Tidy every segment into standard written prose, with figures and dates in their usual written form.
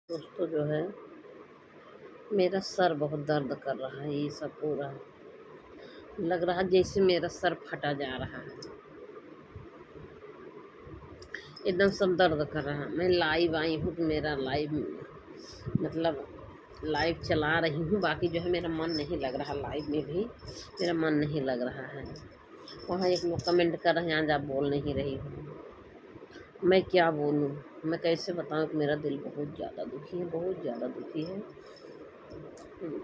दोस्तों जो है मेरा सर बहुत दर्द कर रहा है। ये सब पूरा लग रहा है जैसे मेरा सर फटा जा रहा है। एकदम सब दर्द कर रहा है। मैं लाइव आई हूँ तो मेरा लाइव मतलब लाइव चला रही हूँ। बाकी जो है मेरा मन नहीं लग रहा, लाइव में भी मेरा मन नहीं लग रहा है। वहाँ एक लोग कमेंट कर रहे हैं आज आप बोल नहीं रही हो। मैं क्या बोलूँ, मैं कैसे बताऊँ कि मेरा दिल बहुत ज़्यादा दुखी है, बहुत ज़्यादा दुखी है।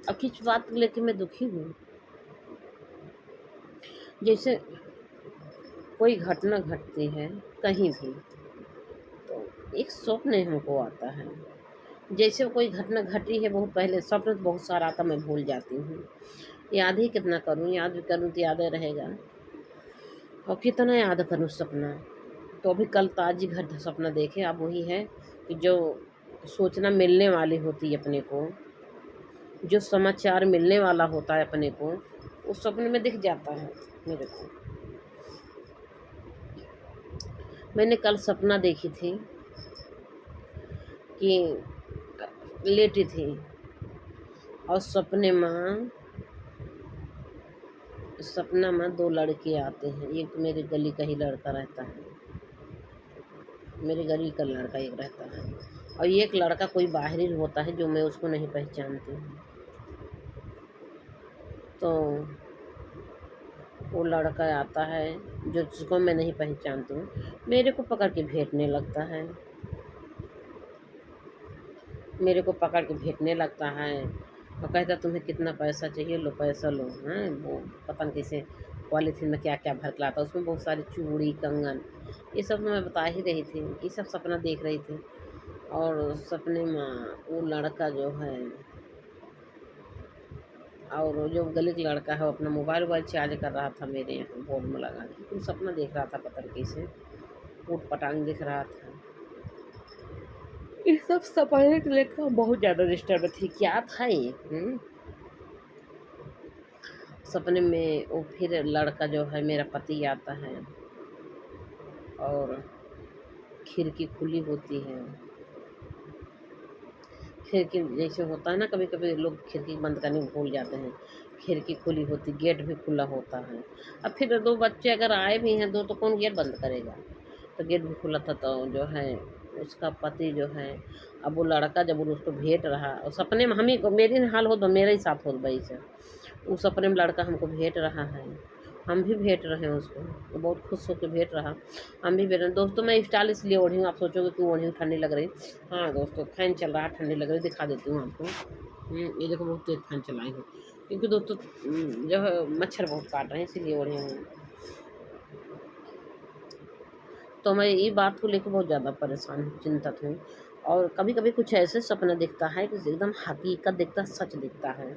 अब किस बात को लेके मैं दुखी हूँ, जैसे कोई घटना घटती है कहीं भी तो एक स्वप्न हमको आता है। जैसे कोई घटना घटी है बहुत पहले, स्वप्न तो बहुत सारा आता, मैं भूल जाती हूँ। याद ही कितना करूँ, याद भी करूँ तो याद रहेगा और कितना याद करूँ सपना। तो अभी कल ताजी घट सपना देखे, अब वही है कि जो सूचना मिलने वाली होती है अपने को, जो समाचार मिलने वाला होता है अपने को, उस सपने में दिख जाता है मेरे को। मैंने कल सपना देखी थी कि लेटी थी और सपना में दो लड़के आते हैं। एक तो मेरी गली का ही लड़का रहता है, मेरी गली का लड़का एक रहता है, और एक लड़का कोई बाहरी होता है जो मैं उसको नहीं पहचानती हूँ। तो वो लड़का आता है जो जिसको मैं नहीं पहचानती हूँ, मेरे को पकड़ के भेंटने लगता है, मेरे को पकड़ के भेंटने लगता है और कहता तुम्हें कितना पैसा चाहिए, लो पैसा लो। हैं वो पता नहीं कैसे पॉलीथीन में क्या क्या भर के लाता, उसमें बहुत सारी चूड़ी कंगन, ये सब तो मैं बता ही रही थी, ये सब सपना देख रही थी। और सपने में वो लड़का जो है, और वो जो गली का लड़का है वो अपना मोबाइल वोबाइल चार्ज कर रहा था मेरे यहाँ बोर्ड में लगा के, कुछ सपना देख रहा था, पता नहीं कैसे ऊट पटांग दिख रहा था। ये सब सपने को लेकर बहुत ज़्यादा डिस्टर्ब थी, क्या था ये। सपने में वो फिर लड़का जो है मेरा पति आता है और खिड़की खुली होती है। खिड़की जैसे होता है ना, कभी कभी लोग खिड़की बंद करने भूल जाते हैं, खिड़की खुली होती, गेट भी खुला होता है। अब फिर दो बच्चे अगर आए भी हैं दो, तो कौन गेट बंद करेगा, तो गेट भी खुला था। तो जो है उसका पति जो है, अब वो लड़का जब वो उसको भेंट रहा, और सपने में हम ही को मेरी हाल हो तो मेरे ही साथ हो भाई से, उस सपने में लड़का हमको भेंट रहा है, हम भी भेंट रहे हैं उसको, वो बहुत खुश होकर भेंट रहा, हम भी भेंट रहे। दोस्तों मैं स्टाइल इसलिए ओढ़ी हूँ, आप सोचोगे क्यों ओढ़ी हूँ, ठंडी लग रही। हाँ दोस्तों फैन चल रहा है, ठंडी लग रही, दिखा देती हूँ आपको। ये देखो बहुत तेज फैन चलाई हूँ, क्योंकि दोस्तों जो है मच्छर बहुत काट रहे हैं इसीलिए ओढ़ी हूँ। तो मैं ये बात को लेकर बहुत ज़्यादा परेशान हूँ, चिंतित हूँ। और कभी कभी कुछ ऐसे सपना दिखता है कि एकदम हकीकत दिखता, सच दिखता है।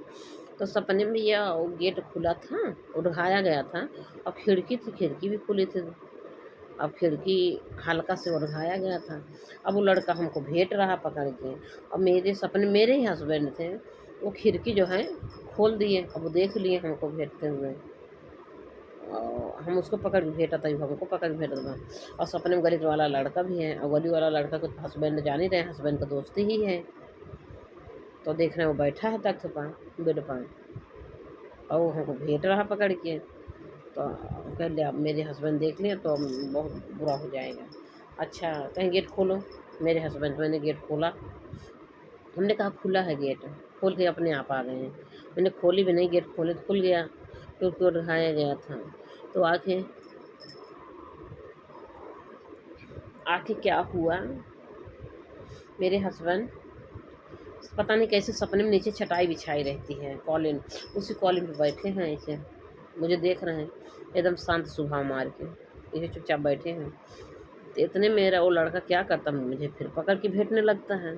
तो सपने में यह गेट खुला था, उठाया गया था, और खिड़की थी, खिड़की भी खुली थी। अब खिड़की हल्का से उठाया गया था, अब वो लड़का हमको भेंट रहा पकड़ के, और मेरे सपने मेरे ही हस्बैंड थे, वो खिड़की जो है खोल दिए, अब वो देख लिए हमको भेंटते हुए, और हम उसको पकड़ के भेंटा था, हमको पकड़ के भेंटा था। और सपने में गली वाला लड़का भी है, और गली वाला लड़का को हस्बैंड जान ही रहे, हस्बैंड का दोस्ती ही है। तो देख रहे हैं वो बैठा है तख्त पर, बेड पर, और वो हमको भेंट रहा पकड़ के। तो कह लिया अब मेरे हस्बैंड देख लिए तो बहुत बुरा हो जाएगा। अच्छा कहीं गेट खोलो, मेरे हस्बैंड, मैंने गेट खोला, हमने कहा खुला है गेट, खोल के अपने आप आ गए हैं। मैंने खोली भी नहीं, गेट खोले तो खुल गया, क्योंकि वो दिखाया गया था। तो आके आके क्या हुआ, मेरे हस्बैंड पता नहीं कैसे सपने में नीचे चटाई बिछाई रहती है, कॉलिन, उसी कॉलिन पे बैठे हैं ऐसे, मुझे देख रहे हैं एकदम शांत स्वभाव मार के, ऐसे चुपचाप बैठे हैं। तो इतने मेरा वो लड़का क्या करता, मुझे फिर पकड़ के भेंटने लगता है,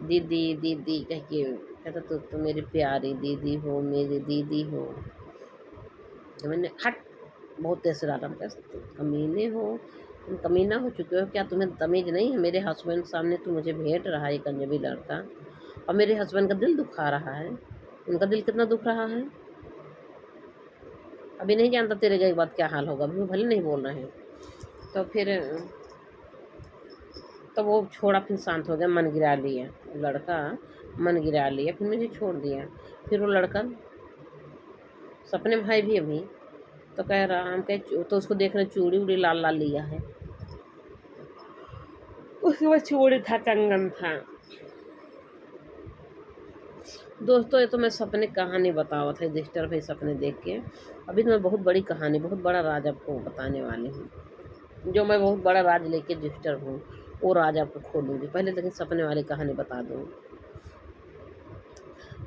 दीदी दीदी कह के, कहता तो मेरी प्यारी दीदी हो, मेरी दीदी हो। तो मैंने हट, बहुत तेज से डांटा, मैं तुम कमीने हो, तुम कमीना हो चुके हो क्या, तुम्हें तमीज़ नहीं है, मेरे हस्बैंड के सामने तू मुझे भेंट रहा है एक अजनबी लड़का, और मेरे हस्बैंड का दिल दुखा रहा है, उनका दिल कितना दुख रहा है, अभी नहीं जानता तेरे गए बाद क्या हाल होगा, अभी वो भले नहीं बोल रहे हैं। तो फिर तो वो छोड़ा, फिर शांत हो गया, मन गिरा लिया लड़का, मन गिरा लिया, फिर मुझे छोड़ दिया। फिर वो लड़का सपने में है भी अभी, तो कह रहा, हम कहे तो उसको देख रहे चूड़ी उड़ी लाल लाल लिया है, उसके बाद चूड़ी था, कंगन था। दोस्तों ये तो मैं सपने कहानी बतावा था, डिस्टर्ब है सपने देख के। अभी तो मैं बहुत बड़ी कहानी, बहुत बड़ा राज आपको बताने वाली हूँ, जो मैं बहुत बड़ा राज लेके डिस्टर्ब हूँ, वो राज आपको खोलूँगी। पहले लेकिन सपने वाली कहानी बता दूँ।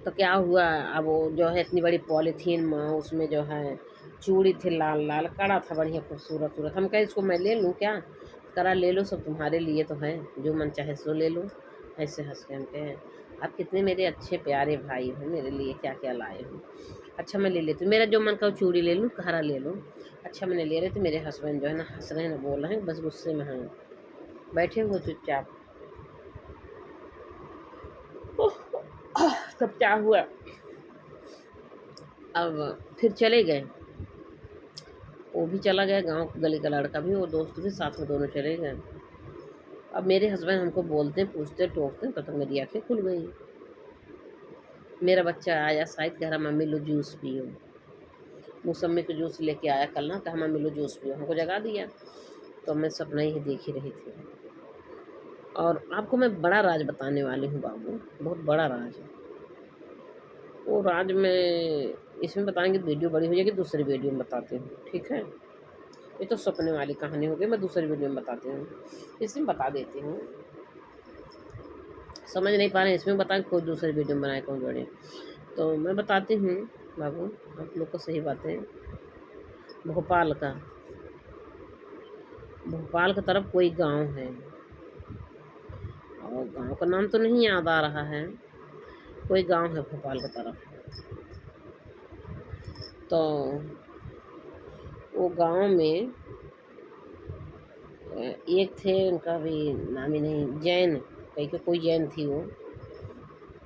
तो क्या हुआ, अब वो जो है इतनी बड़ी पॉलीथीन में, उसमें जो है चूड़ी थी लाल लाल, कड़ा था बढ़िया खूबसूरत सूरत। हम कहे इसको मैं ले लूँ क्या? करा ले लो, सब तुम्हारे लिए तो है, जो मन चाहे सो ले लो। ऐसे हंस के हम कहे, आप कितने मेरे अच्छे प्यारे भाई हो, मेरे लिए क्या क्या लाए हो। अच्छा मैं ले लेती हूँ, मेरा जो मन का चूड़ी ले लूँ, कहारा ले लो। अच्छा मैंने ले रहे थे, मेरे हस्बैंड जो है ना हंस रहे हैं ना, बोल रहे हैं, बस गुस्से में हैं, बैठे हुए चुपचाप। तब क्या हुआ, अब फिर चले गए, वो भी चला गया, गांव गली का लड़का भी, वो दोस्त भी, साथ में दोनों चले गए। अब मेरे हस्बैंड हमको बोलते, पूछते, टोकते, तब तक मेरी आंखें खुल गई। मेरा बच्चा आया शायद, कह रहा मम्मी लो जूस पियो, मौसम्मी का जूस लेके आया कल ना, कहा मम्मी लो जूस पियो, हमको जगा दिया। तो मैं सपना ही देख ही रही थी। और आपको मैं बड़ा राज बताने वाली हूँ बाबू, बहुत बड़ा राज है। वो राज में इसमें बताएंगे तो वीडियो बड़ी हो जाएगी, दूसरी वीडियो में बताती हूँ, ठीक है। ये तो सपने वाली कहानी हो गई, मैं दूसरी वीडियो में बताती हूँ, इसमें बता देती हूँ। समझ नहीं पा रहे हैं इसमें बताएं, कोई दूसरी वीडियो में बनाए कौन जोड़े। तो मैं बताती हूँ बाबू, आप लोग को सही बातें। भोपाल का, भोपाल की तरफ कोई गांव है, और गांव का नाम तो नहीं याद आ रहा है, कोई गांव है भोपाल की तरफ। तो वो गांव में एक थे, उनका भी नाम ही नहीं, जैन, कहीं के कोई जैन थी वो,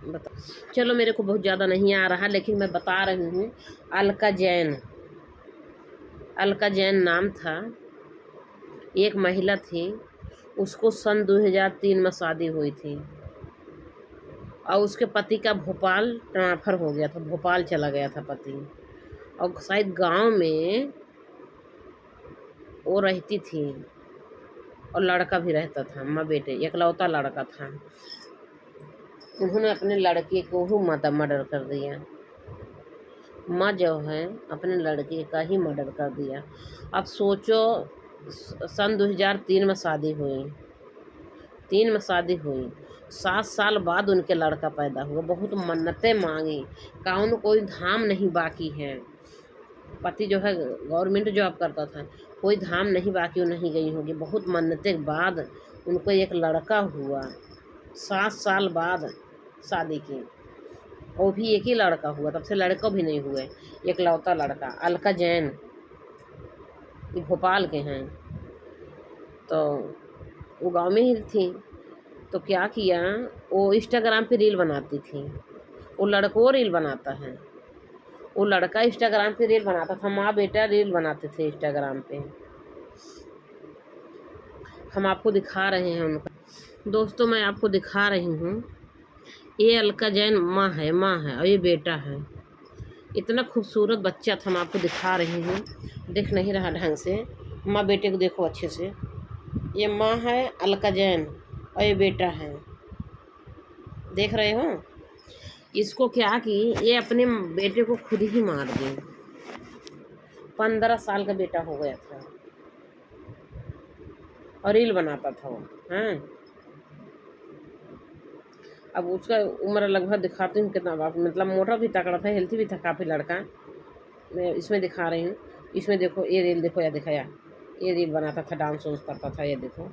बता, चलो मेरे को बहुत ज़्यादा नहीं आ रहा, लेकिन मैं बता रही हूँ। अलका जैन, अलका जैन नाम था, एक महिला थी, उसको सन 2003 में शादी हुई थी, और उसके पति का भोपाल ट्रांसफ़र हो गया था, भोपाल चला गया था पति, और शायद गांव में वो रहती थी, और लड़का भी रहता था, माँ बेटे, इकलौता लड़का था। उन्होंने अपने लड़के को ही मर्डर कर दिया, माँ जो है अपने लड़के का ही मर्डर कर दिया। अब सोचो, सन 2003 में शादी हुई, 3 में शादी हुई, 7 साल बाद उनके लड़का पैदा हुआ, बहुत मन्नतें मांगी, कौन कोई धाम नहीं बाकी है। पति जो है गवर्नमेंट जॉब करता था, कोई धाम नहीं बाकी, नहीं गई होगी, बहुत मन्नतें बाद उनको एक लड़का हुआ, 7 साल बाद शादी की, वो भी एक ही लड़का हुआ, तब से लड़का भी नहीं हुए, एकलौता लड़का। अलका जैन, ये भोपाल के हैं, तो वो गांव में ही थी। तो क्या किया, वो इंस्टाग्राम पे रील बनाती थी, वो लड़कों रील बनाता है, वो लड़का इंस्टाग्राम पे रील बनाता था, माँ बेटा रील बनाते थे इंस्टाग्राम पे। हम आपको दिखा रहे हैं उनका, दोस्तों मैं आपको दिखा रही हूँ, ये अलका जैन माँ है, माँ है, और ये बेटा है। इतना खूबसूरत बच्चा था, मैं आपको दिखा रही हूँ, दिख नहीं रहा ढंग से, माँ बेटे को देखो अच्छे से। ये माँ है अलका जैन, और ये बेटा है, देख रहे हो। इसको क्या कि ये अपने बेटे को खुद ही मार दी, 15 साल का बेटा हो गया था, और रील बनाता था वो, हाँ। अब उसका उम्र लगभग दिखाती हूँ कितना, मतलब मोटा भी तगड़ा था, हेल्थी भी था काफ़ी लड़का। मैं इसमें दिखा रही हूँ, इसमें देखो, ये रील देखो, या दिखाया, ये रील बनाता था, डांस वांस करता था, ये देखो,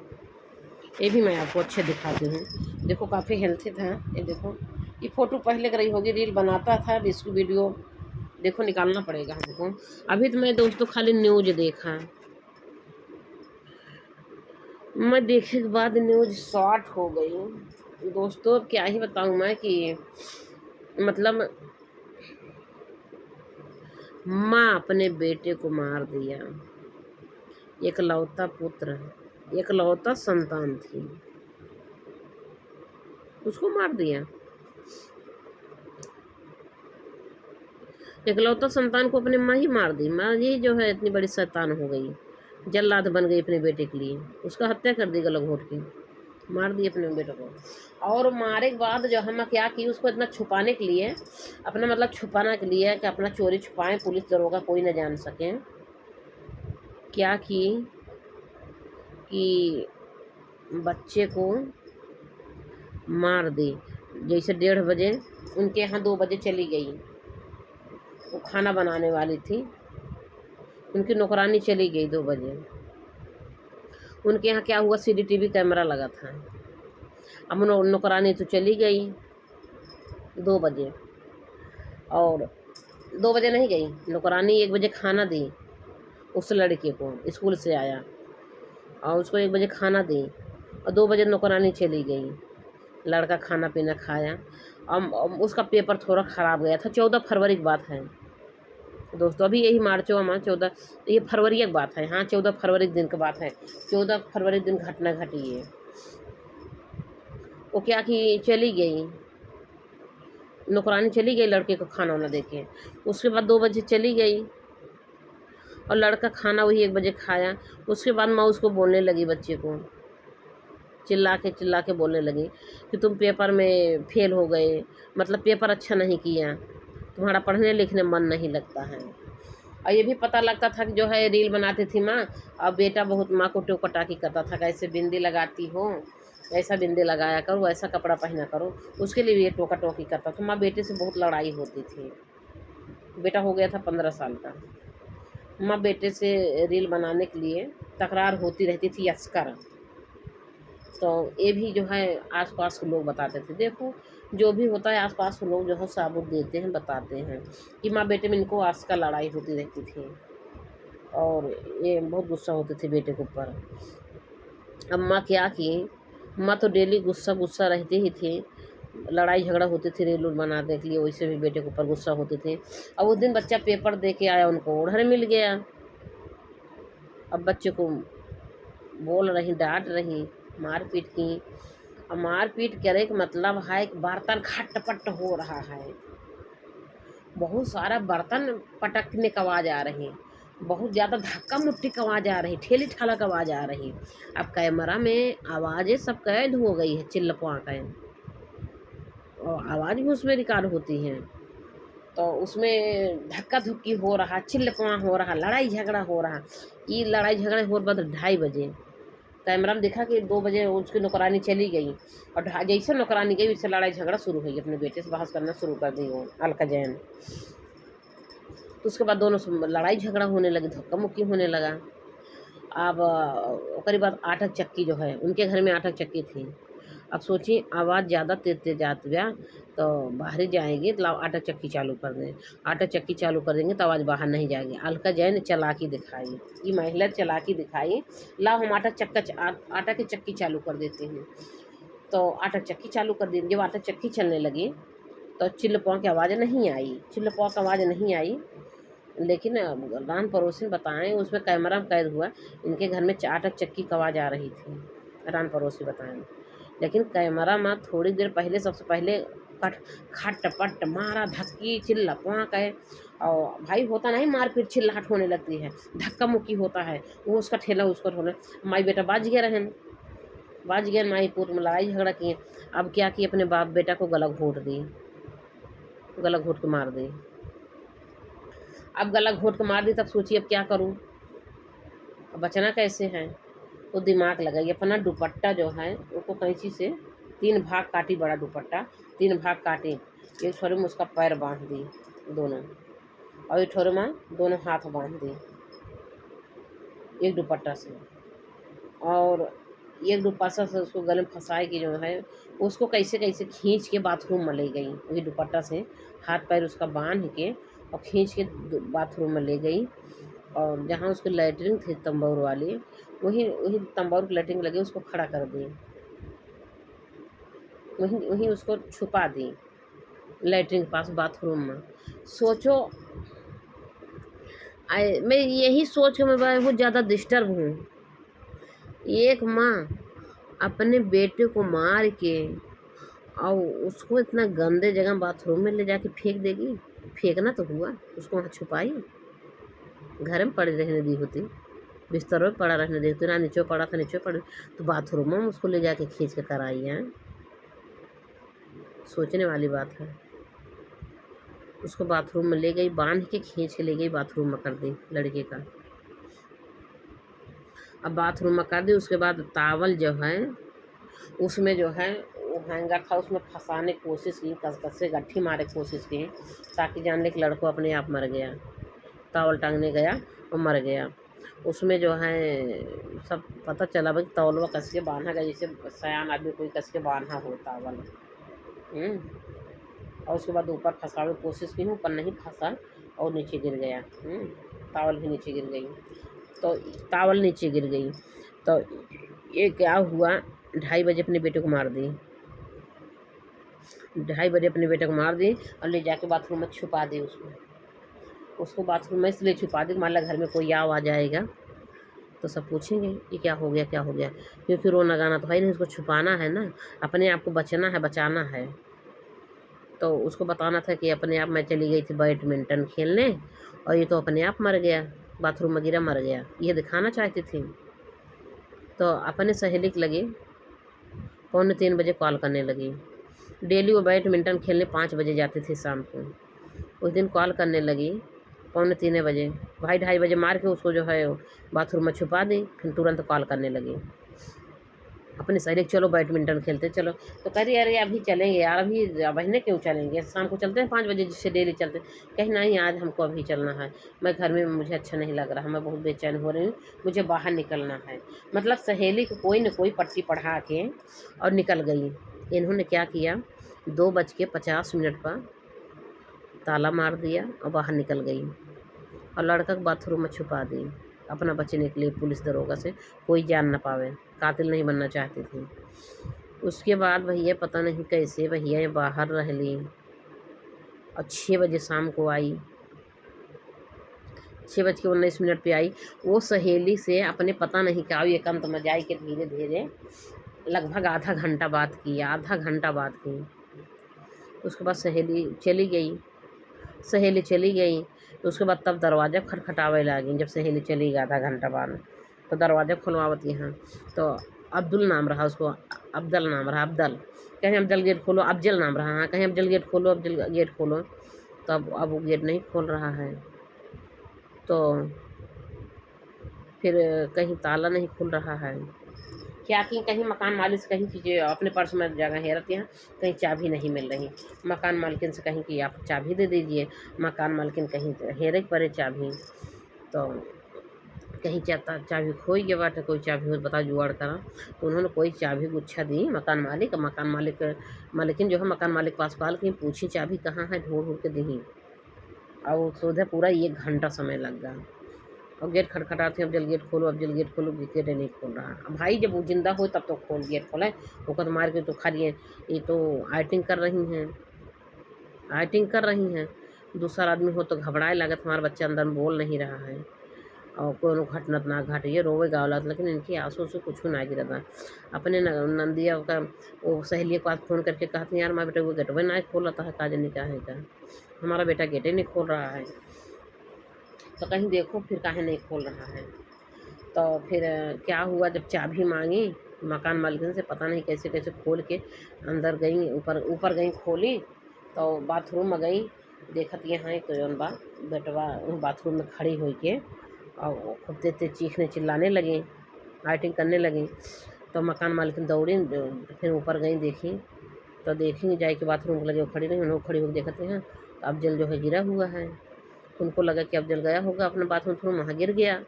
ये भी मैं आपको अच्छे दिखाती हूँ, देखो काफ़ी हेल्थी था, ये देखो, ये फ़ोटो पहले कर रही होगी, रील बनाता था, अब इसकी वीडियो देखो निकालना पड़ेगा हमको। अभी तो मैं दोस्तों खाली न्यूज़ देखा, मैं देखे के बाद न्यूज़ शॉर्ट हो गई दोस्तों। अब क्या ही बताऊँ मैं कि मतलब माँ अपने बेटे को मार दिया, एकलौता पुत्र, एकलौता संतान थी, उसको मार दिया। इकलौता संतान को अपनी माँ ही मार दी। माँ ही जो है इतनी बड़ी शैतान हो गई, जल्लाद बन गई अपने बेटे के लिए, उसका हत्या कर दी गला घोट के, मार दी अपने बेटे को। और मारे के बाद जो हम क्या की, उसको इतना छुपाने के लिए, अपना मतलब छुपाने के लिए कि अपना चोरी छुपाएं, पुलिस दरोगा कोई न जान सके, क्या की कि बच्चे को मार दी। जैसे 1:30 बजे उनके यहाँ 2 बजे चली गई, वो खाना बनाने वाली थी, उनकी नौकरानी चली गई 2 बजे। उनके यहाँ क्या हुआ, CCTV कैमरा लगा था। अब नौकरानी तो चली गई 2 बजे, और 2 बजे नहीं गई नौकरानी, 1 बजे खाना दी उस लड़के को, स्कूल से आया और उसको 1 बजे खाना दी, और 2 बजे नौकरानी चली गई। लड़का खाना पीना खाया। अब उसका पेपर थोड़ा ख़राब गया था। 14 फरवरी की बात है दोस्तों, अभी यही मार्चो में 14, ये फरवरी की बात है। हाँ, 14 फरवरी दिन की बात है। 14 फरवरी दिन घटना घटी है। वो क्या कि चली गई नौकरानी, चली गई लड़के को खाना वाना दे के। उसके बाद 2 बजे चली गई और लड़का खाना वही 1 बजे खाया। उसके बाद माँ उसको बोलने लगी, बच्चे को चिल्ला के बोलने लगी कि तुम पेपर में फेल हो गए, मतलब पेपर अच्छा नहीं किया, तुम्हारा पढ़ने लिखने मन नहीं लगता है। और ये भी पता लगता था कि जो है रील बनाती थी माँ, और बेटा बहुत माँ को टोका-टाकी करता था, कैसे बिंदी लगाती हो, ऐसा बिंदी लगाया करो, ऐसा कपड़ा पहना करो। उसके लिए भी ये टोका-टोकी करता था। माँ बेटे से बहुत लड़ाई होती थी। बेटा हो गया था 15 साल का। माँ बेटे से रील बनाने के लिए तकरार होती रहती थी यस्कर। तो ये भी जो है आस-पास के लोग बताते थे। देखो, जो भी होता है आस-पास के लोग जो है सबूत देते हैं, बताते हैं कि माँ बेटे में इनको आस का लड़ाई होती रहती थी, और ये बहुत गुस्सा होते थे बेटे के ऊपर। अब माँ क्या की, माँ तो डेली गुस्सा रहती ही थी, लड़ाई झगड़ा होती थी रील बनाने के लिए, वैसे भी बेटे के ऊपर गुस्सा होते थे। अब उस दिन बच्चा पेपर दे के आया, उनको ओढ़र मिल गया। अब बच्चे को बोल रही, डांट रही, मारपीट की। अब मारपीट करे का मतलब है कि बर्तन खटपट हो रहा है, बहुत सारा बर्तन पटकने की आवाज़ आ रही, बहुत ज़्यादा धक्का मुक्की की आवाज़ आ रही, ठेली ठाला की आवाज़ आ रही। अब कैमरा में आवाज़ें सब कैद हो गई है, चिल्लपा के, और आवाज़ भी उसमें रिकॉर्ड होती है। तो उसमें धक्का धुक्की हो रहा, चिल्लपा हो रहा, लड़ाई झगड़ा हो रहा। ये लड़ाई झगड़े हो बाद 2:30 बजे कैमरा में दिखा कि 2 बजे उसकी नौकरानी चली गई, और जैसे नौकरानी गई वैसे लड़ाई झगड़ा शुरू हुई, अपने बेटे से बहस करना शुरू कर दी वो अलका जैन। तो उसके बाद दोनों से लड़ाई झगड़ा होने लगी, धक्का मुक्की होने लगा। अब ओकरी बाद आटक चक्की जो है, उनके घर में आटक चक्की थी। अब सोचिए आवाज़ ज़्यादा तेज आती बा, तो बाहर ही जाएंगे तो लाओ आटा चक्की चालू कर दें। आटा चक्की चालू कर देंगे तो आवाज़ बाहर नहीं जाएगी। अलका जैन चालाकी दिखाई, ये महिला चालाकी दिखाई, लाओ हम आटा की चक्की चालू कर देते हैं। तो आटा चक्की चालू कर दी। जब आटा चक्की चलने लगी तो चिल्लपा की आवाज़ नहीं आई, चिल्लपा की आवाज़ नहीं आई। लेकिन रान पड़ोसी बताएं, उसमें कैमरा में कैद हुआ, इनके घर में आटा चक्की की आवाज़ आ रही थी, रान पड़ोसी बताएं। लेकिन कैमरा में थोड़ी देर पहले, सबसे पहले खट-पट मारा, धक्की चिल्लपा के, और भाई होता नहीं मारपीट चिल्लाहट होने लगती है, धक्का मुक्की होता है, वो उसका ठेला उसको ठोला। माई बेटा बाज गया रहन, बाज गया, माई पुत में लड़ाई झगड़ा किए। अब क्या किए, अपने बाप बेटा को गला घोट दी, गला घोट के मार दी। अब गला घोट के मार दी, तब सोचिए अब क्या करूं, अब बचना कैसे है। तो दिमाग लगाई, अपना दुपट्टा जो है उसको कैंची से 3 भाग काटी, बड़ा दुपट्टा 3 भाग काटी। एक छोरे में उसका पैर बांध दी दोनों, और एक छोरे में दोनों हाथ बांध दी एक दुपट्टा से, और एक दुपट्टा से उसको गले में फंसाए कि जो है उसको कैसे कैसे खींच के बाथरूम में ले गई। वही दुपट्टा से हाथ पैर उसका बांध के और खींच के बाथरूम में ले गई, और जहाँ उसकी लैट्रिन थी तंबौर वाली, वही तंबौर की लैट्रिन लगी, उसको खड़ा कर दी, वहीं उसको छुपा दी लैट्रिन के पास बाथरूम में। सोचो, मैं यही सोच के मैं बहुत ज़्यादा डिस्टर्ब हूँ। एक माँ अपने बेटे को मार के और उसको इतना गंदे जगह बाथरूम में ले जाके फेंक देगी। फेंकना तो हुआ, उसको वहाँ छुपाई, घर में पड़े रहने दी होती, बिस्तर में पड़ा रहने दी होती ना, नीचे पड़ा था नीचे पड़े, तो बाथरूम में उसको ले जाके खींच के कराई है। सोचने वाली बात है। उसको बाथरूम में ले गई, बांध के खींच के ले गई, बाथरूम में कर दी लड़के का। अब बाथरूम में कर दी, उसके बाद तावल जो है उसमें जो है वो हैंगर था, उसमें फंसाने की कोशिश की, कस से गट्ठी मारे की कोशिश की, ताकि जान ले कि लड़को अपने आप मर गया। तावल टांगने गया और मर गया। उसमें जो है सब पता चला भाई तौलवा कस के बांधा गया, जैसे सयान आदमी कोई कस के बांधा हो तावल। और उसके बाद ऊपर फंसाने की कोशिश की, ऊपर नहीं फंसा और नीचे गिर गया। तावल भी नीचे गिर गई, तो तावल नीचे गिर गई। तो ये क्या हुआ, 2:30 बजे अपने बेटे को मार दी। 2:30 बजे अपने बेटे को मार दी और ले जाके बाथरूम में छुपा दी। उसको बाथरूम में इसलिए छुपा दी, मान ला घर में कोई आ जाएगा तो सब पूछेंगे ये क्या हो गया क्या हो गया, क्योंकि रोना गाना तो है नहीं, उसको छुपाना है ना, अपने आप को बचना है, बचाना है। तो उसको बताना था कि अपने आप मैं चली गई थी बैडमिंटन खेलने और ये तो अपने आप मर गया, बाथरूम में गिरा मर गया, ये दिखाना चाहती थी। तो अपने सहेली के लगी 2:45 बजे कॉल करने लगी। डेली वो बैडमिंटन खेलने 5 बजे जाती थी शाम को। उस दिन कॉल करने लगी 2:45 बजे, भाई 2:30 बजे मार के उसको जो है बाथरूम में छुपा दी, फिर तुरंत कॉल करने लगी अपनी सहेली, चलो बैडमिंटन खेलते चलो। तो कह रही अरे अभी चलेंगे यार, अभी बहने क्यों चलेंगे, शाम को चलते हैं 5 बजे जिससे डेली चलते। कहीं नहीं आज हमको अभी चलना है, मैं घर में मुझे अच्छा नहीं लग रहा, मैं बहुत बेचैन हो रही हूँ, मुझे बाहर निकलना है। मतलब सहेली को कोई न कोई पट्टी पढ़ा के और निकल गई। इन्होंने क्या किया, 2:50 पर ताला मार दिया और बाहर निकल गई और लड़का को बाथरूम में छुपा दी, अपना बचने के लिए पुलिस दरोगा से, कोई जान ना पावे, कातिल नहीं बनना चाहती थी। उसके बाद भैया पता नहीं कैसे भैया ये बाहर रह ली और 6 बजे शाम को आई, 6:19 पे आई। वो सहेली से अपने पता नहीं क्या एकांत में जाए के धीरे धीरे लगभग आधा घंटा बात की, आधा घंटा बात की। उसके बाद सहेली चली गई। तो उसके बाद तब दरवाज़ा खटखटावे लगी, जब सहेली चली गई आधा घंटा बाद, तो दरवाज़ा खुलवावत यहाँ। तो अब्दुल नाम रहा, उसको अब्दल नाम रहा, अब्दल, कहीं अब्दल गेट खोलो, अफजल नाम रहा, हाँ कहीं अफजल गेट खोलो, अफजल गेट खोलो। तो अब वो गेट नहीं खोल रहा है, तो फिर कहीं ताला नहीं खुल रहा है, क्या कि कहीं मकान मालिक से कहीं कि अपने पर्स में जगह हेरत यहाँ कहीं चाबी नहीं मिल रही, मकान मालकिन से कहीं कि आप चाबी दे दीजिए, मकान मालकिन कहीं हेरे पड़े चाबी, तो कहीं चाबी खोई गया बाटे, कोई चाबी हो बताओ जुगाड़ करा। तो उन्होंने कोई चाबी गुच्छा दी मकान मालिकिन जो है मकान मालिक पास कॉल की, पूछी चाबी कहाँ है, ढूंढ ढूंढ के दी और सोधा पूरा 1 घंटा समय लग गया। और गेट खटखटाते अफजल गेट खोलो, अफजल गेट खोलो, गेट नहीं खोल रहा। अब भाई जब वो जिंदा हो तब तो खोल गेट खोले, वो तो मार के तो खाली ये तो आइटिंग कर रही हैं। दूसरा आदमी हो तो घबराए लागत, हमारा बच्चा अंदर में बोल नहीं रहा है और कोनो घटना ना घटे, ये रोवे गावला, लेकिन इनकी आंसू से कुछ ना गिरा। अपने नंदिया का वो सहेली के पास फ़ोन करके कहती यार हमारा बेटा वो गेटवे ना खोल रहा है, काजनी क्या है क्या, हमारा बेटा गेटे नहीं खोल रहा है। तो कहीं देखो फिर काहे नहीं खोल रहा है। तो फिर क्या हुआ, जब चाबी मांगी मकान मालिकिन से, पता नहीं कैसे कैसे खोल के अंदर गई, ऊपर गई, खोली तो बाथरूम में गई, देखत यहाँ एक तो जौन बा बेटवा बाथरूम में खड़ी हुई के और खूब तेज चीखने चिल्लाने लगी, फाइटिंग करने लगी। तो मकान मालिकिन दौड़ी, फिर ऊपर गई, देखी तो देखी जाए कि बाथरूम लगे वो खड़ी रही, उन्होंने खड़ी होकर देखते हैं तो अफजल जो है गिरा हुआ है। उनको लगा कि अफजल गया होगा अपने बाथरूम, वहाँ गिर गया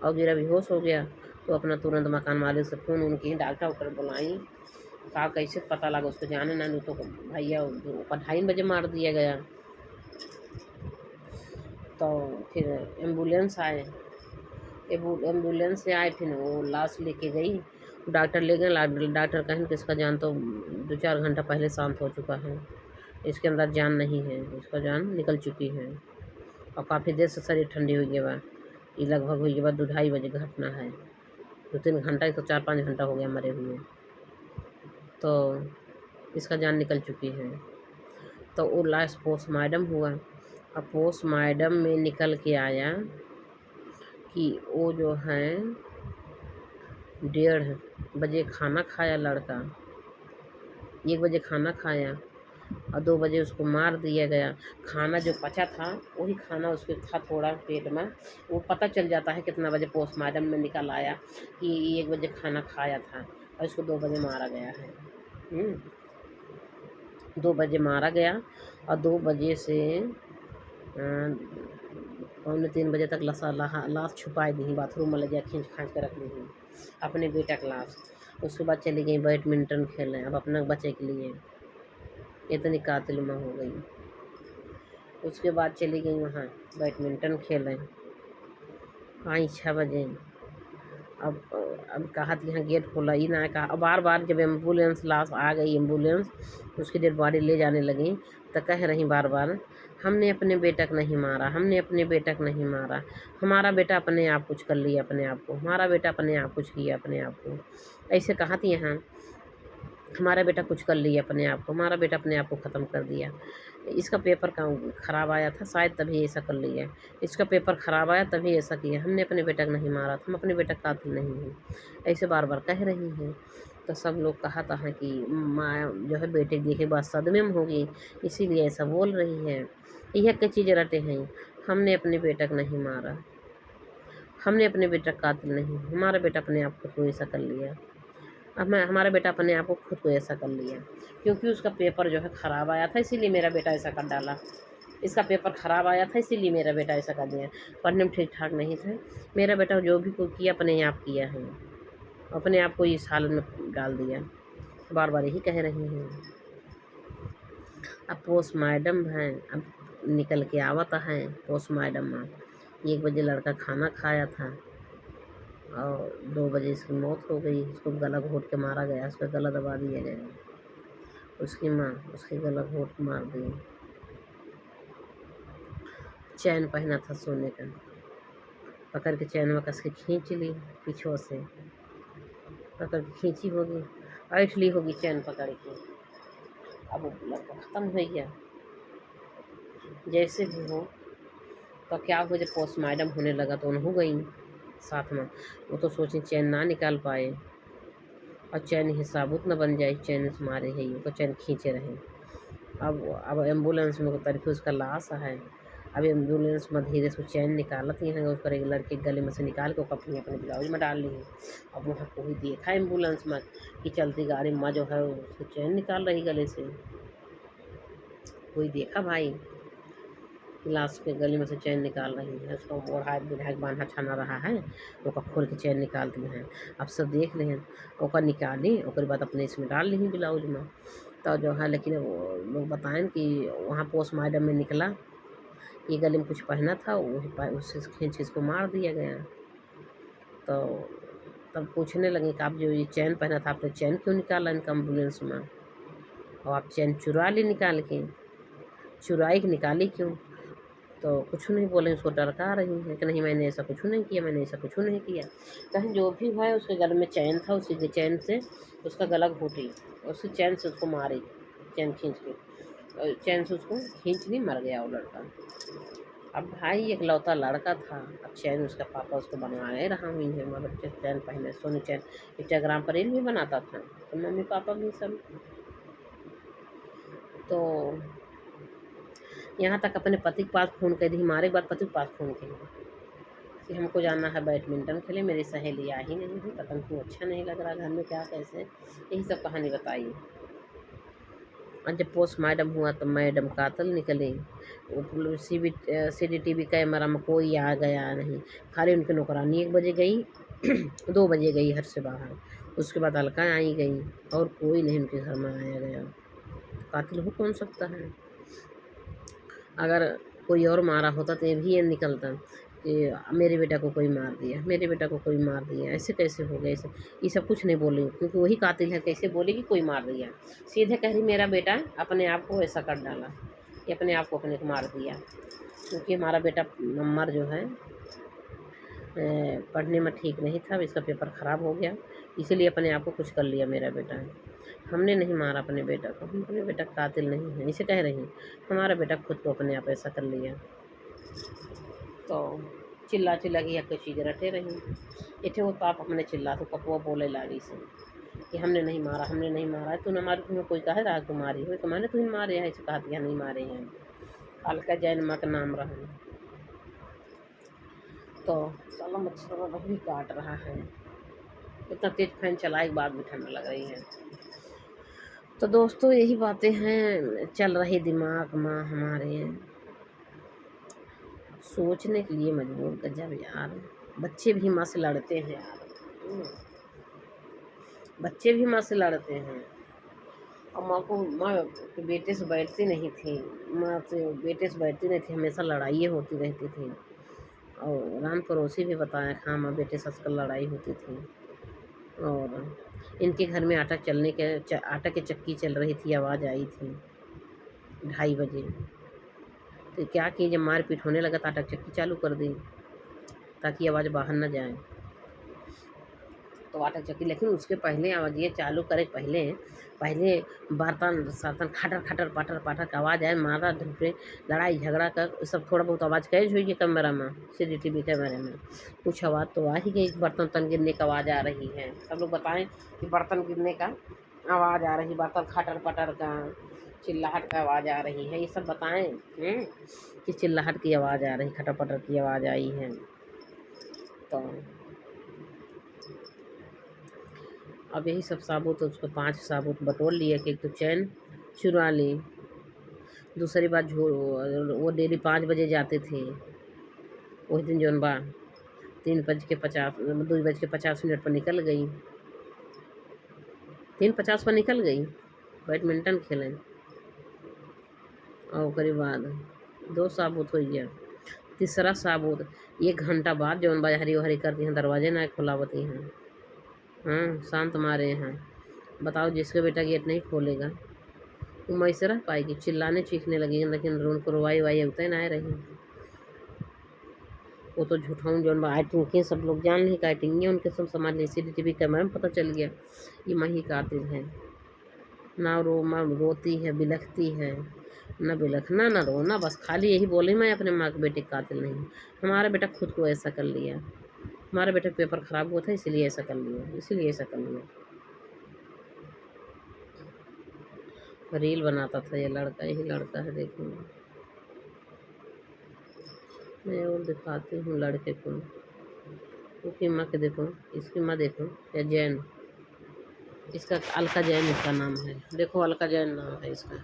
और गिरा बेहोश हो गया। तो अपना तुरंत मकान मालिक से फ़ोन उनकी डॉक्टर उक्टर बुलाई, कहा कैसे पता लगा उसको, जाने ना नहीं तो भैया ऊपर 2:30 बजे मार दिया गया। तो फिर एम्बुलेंस से आए, फिर वो लाश लेके गई, डॉक्टर ले गए, डॉक्टर कहें कि इसका जान तो 2-4 घंटा पहले शांत हो चुका है, इसके अंदर जान नहीं है, इसका जान निकल चुकी है और काफ़ी देर से शरीर ठंडी हुई के बाद, ये लगभग हुई के बाद 2-2:30 बजे घटना है, 2-3 घंटा तो 4-5 घंटा हो गया मरे हुए। तो इसका जान निकल चुकी है। तो वो लास्ट पोस्टमार्टम हुआ। अब पोस्टमार्टम में निकल के आया कि वो जो है 1:30 बजे खाना खाया लड़का, 1 बजे खाना खाया और 2 बजे उसको मार दिया गया। खाना जो पचा था वही खाना उसके था थोड़ा पेट में, वो पता चल जाता है कितना बजे पोस्टमार्टम में निकल आया कि 1 बजे खाना खाया था और इसको 2 बजे मारा गया है। 2 बजे मारा गया और 2 बजे से 2:45 बजे तक लाश छुपाई दी, बाथरूम में ले गया खींच खाँच के रख दी अपने बेटा की लाश। उसके बाद चली गई बैडमिंटन खेलने, अब अपने बच्चे के लिए, इतनी कातिल माँ हो गई। उसके बाद चली गई वहाँ बैडमिंटन खेलें, आई 6 बजे। अब कहा कि यहाँ गेट खोला ही ना, कहा बार बार जब एम्बुलेंस लाश आ गई, एम्बुलेंस उसकी डेड बॉडी ले जाने लगी तो कह रही बार बार, हमने अपने बेटा को नहीं मारा, हमने अपने बेटा को नहीं मारा, हमारा बेटा अपने आप कुछ कर लिया अपने आप को, हमारा बेटा अपने आप कुछ किया अपने आप को। ऐसे कहा थी यहाँ, हमारा बेटा कुछ कर लिया अपने आप को, हमारा बेटा अपने आप को ख़त्म कर दिया। इसका पेपर ख़राब आया था शायद तभी ऐसा कर लिया, इसका पेपर ख़राब आया तभी ऐसा किया, हमने अपने बेटा को नहीं मारा था, हम अपने बेटा का कातिल नहीं हैं, ऐसे बार बार कह रही हैं। तो सब लोग कहा था कि माँ जो है बेटे देखे बाद सदमे में होगी, इसीलिए ऐसा बोल रही है। यह क्या चीज़ रटे हैं, हमने अपने बेटा को नहीं मारा, हमने अपने बेटा का कातिल नहीं, हमारा बेटा अपने आप को ऐसा कर लिया। अब हमारा बेटा अपने आप को खुद को ऐसा कर लिया क्योंकि उसका पेपर जो है ख़राब आया था, इसीलिए मेरा बेटा ऐसा कर डाला। इसका पेपर ख़राब आया था इसीलिए मेरा बेटा ऐसा कर दिया, पढ़ने में ठीक ठाक नहीं था। मेरा बेटा जो भी कोई किया अपने आप किया है, अपने आप को इस हालत में डाल दिया, बार बार यही कह रही हैं। अब पोस्टमार्टम है, अब निकल के आवता है पोस्टमार्टम में 1 बजे लड़का खाना खाया था और 2 बजे इसकी मौत हो गई। उसको गला घोंट के मारा गया, उसका गला दबा दिया गया, उसकी माँ उसके गला घोंट के मार दी। चैन पहना था सोने का, पकड़ के चैन में कस के खींच ली, पीछों से पकड़ के खींची होगी, ऐठ ली होगी चैन पकड़ के। अब वो लड़का ख़त्म हो गया। जैसे भी हो तो क्या हुआ, जब पोस्टमार्टम होने लगा तो उन्हों गई साथ में, वो तो सोची चैन ना निकाल पाए और चैन ही साबुत न बन जाए, चैन से मारे है वो तो चैन खींचे रहे। अब एम्बुलेंस में तरफी उसका लाश है, अब एम्बुलेंस में धीरे से चैन निकालती हैं, उसका एक लड़के गले में से निकाल के अपने अपने ब्लाउज में डाल ली है। अब वहाँ कोई देखा एम्बुलेंस में कि चलती गाड़ी माँ जो है उसको चैन निकाल रही गले से, कोई देखा भाई लाश के गले में से चैन निकाल रही है, उसको ओढ़ा विधायक बांधा छाना रहा है, वो खोल के चैन निकालती हैं। अब सब देख रहे हैं, ओका निकाली और बाद अपने इसमें डाल ली ब्लाउज में। तो जो है लेकिन वो लोग बताएं कि वहाँ पोस्टमार्टम में निकला ये गले में कुछ पहना था, उससे खींच इसको मार दिया गया। तो तब पूछने लगे कि आप जो ये चैन पहना था आपने चैन क्यों निकाला इनका एम्बुलेंस में, और आप चैन चुरा ली, निकाल के चुराई के निकाली क्यों? तो कुछ नहीं बोले, उसको डरका रही है कि नहीं मैंने ऐसा कुछ नहीं किया, मैंने ऐसा कुछ नहीं किया। कहीं जो भी है उसके गले में चैन था, उसी के चैन से उसका गला घोटी, उसी चैन से उसको मारी, चैन खींच के, चैन से उसको खींच ली, मर गया वो लड़का। अब भाई एकलौता लड़का था, अब चैन उसका पापा उसको बनवाए रहा हुई है, मगर चैन पहने सोने चैन इंस्टाग्राम पर रील भी बनाता था, तो मम्मी पापा भी सब। तो यहाँ तक अपने पति के पास फ़ोन कर दी, हमारे बाद पति के पास फ़ोन किया कि हमको जाना है बैडमिंटन खेले, मेरी सहेली आ ही नहीं है, पता नहीं क्यों अच्छा नहीं लग रहा घर में, क्या कैसे, यही सब कहानी बताइए। और जब पोस्टमार्टम हुआ तो मैडम कातिल निकली, CCTV कैमरा में कोई आ गया नहीं, खाली उनकी नौकरानी 1 बजे गई 2 बजे गई घर से बाहर, उसके बाद अलका आई गई और कोई नहीं उनके घर में आया गया। कातिल हो कौन सकता है? अगर कोई और मारा होता तो ये भी ये निकलता कि मेरे बेटा को कोई मार दिया, मेरे बेटा को कोई मार दिया, ऐसे कैसे हो गए, ऐसे ये सब कुछ नहीं बोली क्योंकि वही कातिल है, कैसे बोलेगी कोई मार दिया? सीधे कह रही मेरा बेटा अपने आप को ऐसा कर डाला, ये अपने आप को अपने को मार दिया, क्योंकि हमारा बेटा नंबर जो है पढ़ने में ठीक नहीं था, इसका पेपर ख़राब हो गया, इसीलिए अपने आप को कुछ कर लिया मेरा बेटा। हमने नहीं मारा अपने बेटा को, हम अपने बेटा का कातिल नहीं हैं, इसे कह रही हैं। हमारा बेटा खुद को अपने आप ऐसा कर लिया। तो चिल्ला चिल्ला के एक चीज़ रटे रही। इथे वो ताप अपने चिल्ला तो पपुआ बोले लागी से कि हमने नहीं मारा, हमने नहीं मारा है, तूने मारी, तुम्हें कोई कहे रहा तुम्हारी हो तो मैंने तुम्हें मारे है, इसे कहा दिया नहीं मारे हैं। अलका जैन माँ का नाम रहा। तो साला मच्छर वही काट रहा है, इतना तेज फैन चलाए के बाद भी ठंड लग रही है। तो दोस्तों यही बातें हैं चल रही दिमाग में हमारे, सोचने के लिए मजबूर गजब यार। बच्चे भी माँ से लड़ते हैं यार, बच्चे भी माँ से लड़ते हैं। और माँ के बेटे से बैठती नहीं थी, माँ से बेटे से बैठती नहीं थी, हमेशा लड़ाइयाँ होती रहती थी। और रान पड़ोसी भी बताया हाँ माँ बेटे से आजकल लड़ाई होती थी। और इनके घर में आटा की चक्की चल रही थी, आवाज़ आई थी 2:30 बजे। तो क्या किए, जब मारपीट होने लगा तो आटा की चक्की चालू कर दी ताकि आवाज़ बाहर ना जाए। तो आटा चक्की, लेकिन उसके पहले आवाज़ ये चालू करे पहले बर्तन सर्तन खटर खटर पाटर पाटर का आवाज़ आए, मारा धुपे लड़ाई झगड़ा कर सब थोड़ा बहुत आवाज़ कैज हुई है कैमरा में, CCTV कैमरे में कुछ आवाज़ तो आ ही गई। बर्तन गिरने की आवाज़ आ रही है, सब लोग बताएं कि बर्तन गिरने का आवाज़ आ रही, बर्तन खटर पटर का चिल्लाहट का आवाज़ आ रही है, ये सब बताएं कि चिल्लाहट की आवाज़ आ रही, खटर पटर की आवाज़ आई है। तो अब यही सब साबुत, उसको 5 साबुत बटोर लिए कि एक तो चैन चुरा ली, दूसरी बात वो डेली 5 बजे जाते थे, उस दिन जौन बा 2:50 पर निकल गई, 3:50 पर निकल गई बैडमिंटन खेलें। और ओकरे बाद 2 साबुत हो गया, तीसरा साबुत 1 घंटा बाद जौन बा हरी हरी करती हैं, दरवाजे ना खुलावती हैं, हाँ शांत मारे हैं। बताओ जिसका बेटा गेट नहीं खोलेगा वो मैं से रह पाएगी, चिल्लाने चीखने लगेगी, लेकिन उनको रोवाई वाई उतने ना रही। वो तो झूठाऊँ जौन बा एक्टिंग के सब लोग जान ली, एक्टिंग है उनके, सब समाज ने CCTV कैमरे में पता चल गया ये माँ ही कातिल है। ना माँ रोती है बिलखती है, ना बिलखना ना रोना, बस खाली यही बोली मैं अपने माँ के बेटे कातिल नहीं, हमारा बेटा खुद को ऐसा कर लिया, हमारे बेटे का पेपर ख़राब हुआ था इसीलिए ऐसा कर लिया, इसीलिए ऐसा कर लिया। रील बनाता था ये लड़का, यही लड़का है, देखो मैं और दिखाती हूँ लड़के को। उसकी माँ के देखो, इसकी माँ देखो या जैन, इसका अलका जैन इसका नाम है, देखो अलका जैन नाम है इसका,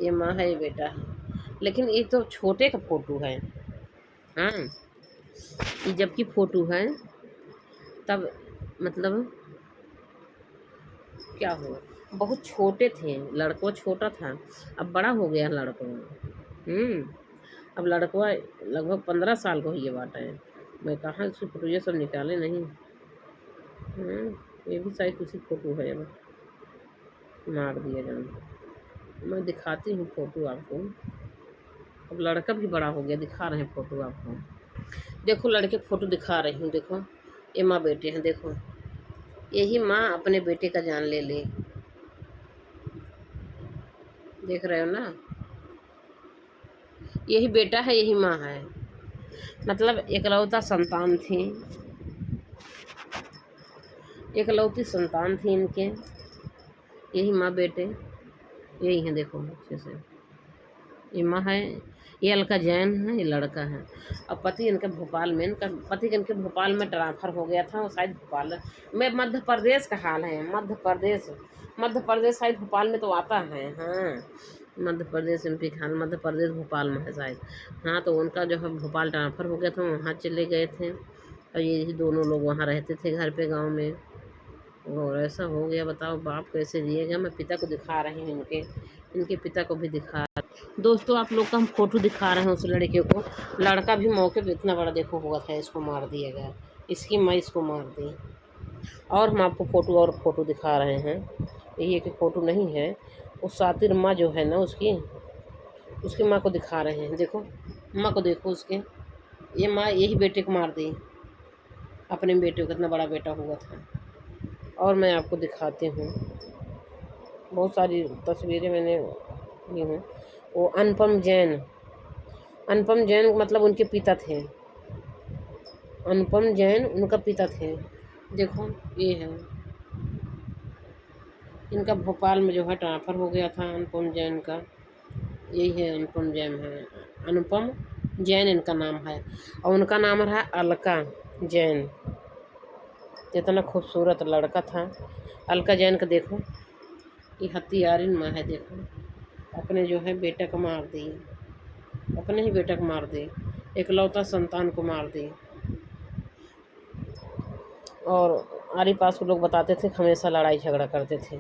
ये माँ है ये बेटा है। लेकिन ये तो छोटे का फोटो है, हाँ ये जबकि फ़ोटो है तब मतलब क्या हुआ, बहुत छोटे थे, लड़कों छोटा था, अब बड़ा हो गया लड़कों। अब लड़कों लगभग 15 साल को ही ये बात है, मैं कहाँ उसकी फ़ोटो ये सब निकाले नहीं। ये भी शायद उसी फ़ोटो है, अब मार दिया जान, मैं दिखाती हूँ फ़ोटो आपको। अब लड़का भी बड़ा हो गया, दिखा रहे हैं फ़ोटो आपको, देखो लड़के फ़ोटो दिखा रही हूँ, देखो ये माँ बेटे हैं, देखो यही माँ अपने बेटे का जान ले ली, देख रहे हो ना, यही बेटा है यही माँ है, मतलब एकलौता संतान थी, एकलौती संतान थी इनके, यही माँ बेटे यही हैं, देखो अच्छे से ये माँ है, ये अलका जैन है, ये लड़का है। अब पति इनके भोपाल में, इनका पति इनके भोपाल में ट्रांसफ़र हो गया था, वो शायद भोपाल में, मध्य प्रदेश का हाल है, मध्य प्रदेश शायद भोपाल में तो आता है, हाँ मध्य प्रदेश MP का हाल मध्य प्रदेश भोपाल में है शायद, हाँ तो उनका जो है भोपाल ट्रांसफ़र हो गया था, वहाँ चले गए थे, और ये दोनों लोग वहाँ रहते थे घर पे गाँव में, और ऐसा हो गया। बताओ बाप कैसे जिएगा। मैं पिता को दिखा रही हूँ, इनके पिता को भी दिखा। दोस्तों आप लोग का हम फोटो दिखा रहे हैं उस लड़के को, लड़का भी मौके पे इतना बड़ा देखो हुआ था, इसको मार दिया गया, इसकी माँ इसको मार दी। और हम आपको फ़ोटो दिखा रहे हैं, ये कि फ़ोटो नहीं है, उस सातिर माँ जो है ना उसकी माँ को दिखा रहे हैं, देखो माँ को देखो उसके, ये माँ यही बेटे को मार दी, अपने बेटे को, कितना बड़ा बेटा हुआ था। और मैं आपको दिखाती हूँ, बहुत सारी तस्वीरें मैंने ली हूँ। वो अनुपम जैन, अनुपम जैन मतलब उनके पिता थे, अनुपम जैन उनका पिता थे। देखो ये है, इनका भोपाल में जो है ट्रांसफ़र हो गया था अनुपम जैन का। यही है अनुपम जैन है, अनुपम जैन इनका नाम है। और उनका नाम रहा अलका जैन। इतना खूबसूरत लड़का था अलका जैन का। देखो ये हत्यारिन माँ है, देखो अपने जो है बेटा को मार दी, अपने ही बेटा को मार दी, इकलौता संतान को मार दी। और आरी पास के लोग बताते थे हमेशा लड़ाई झगड़ा करते थे।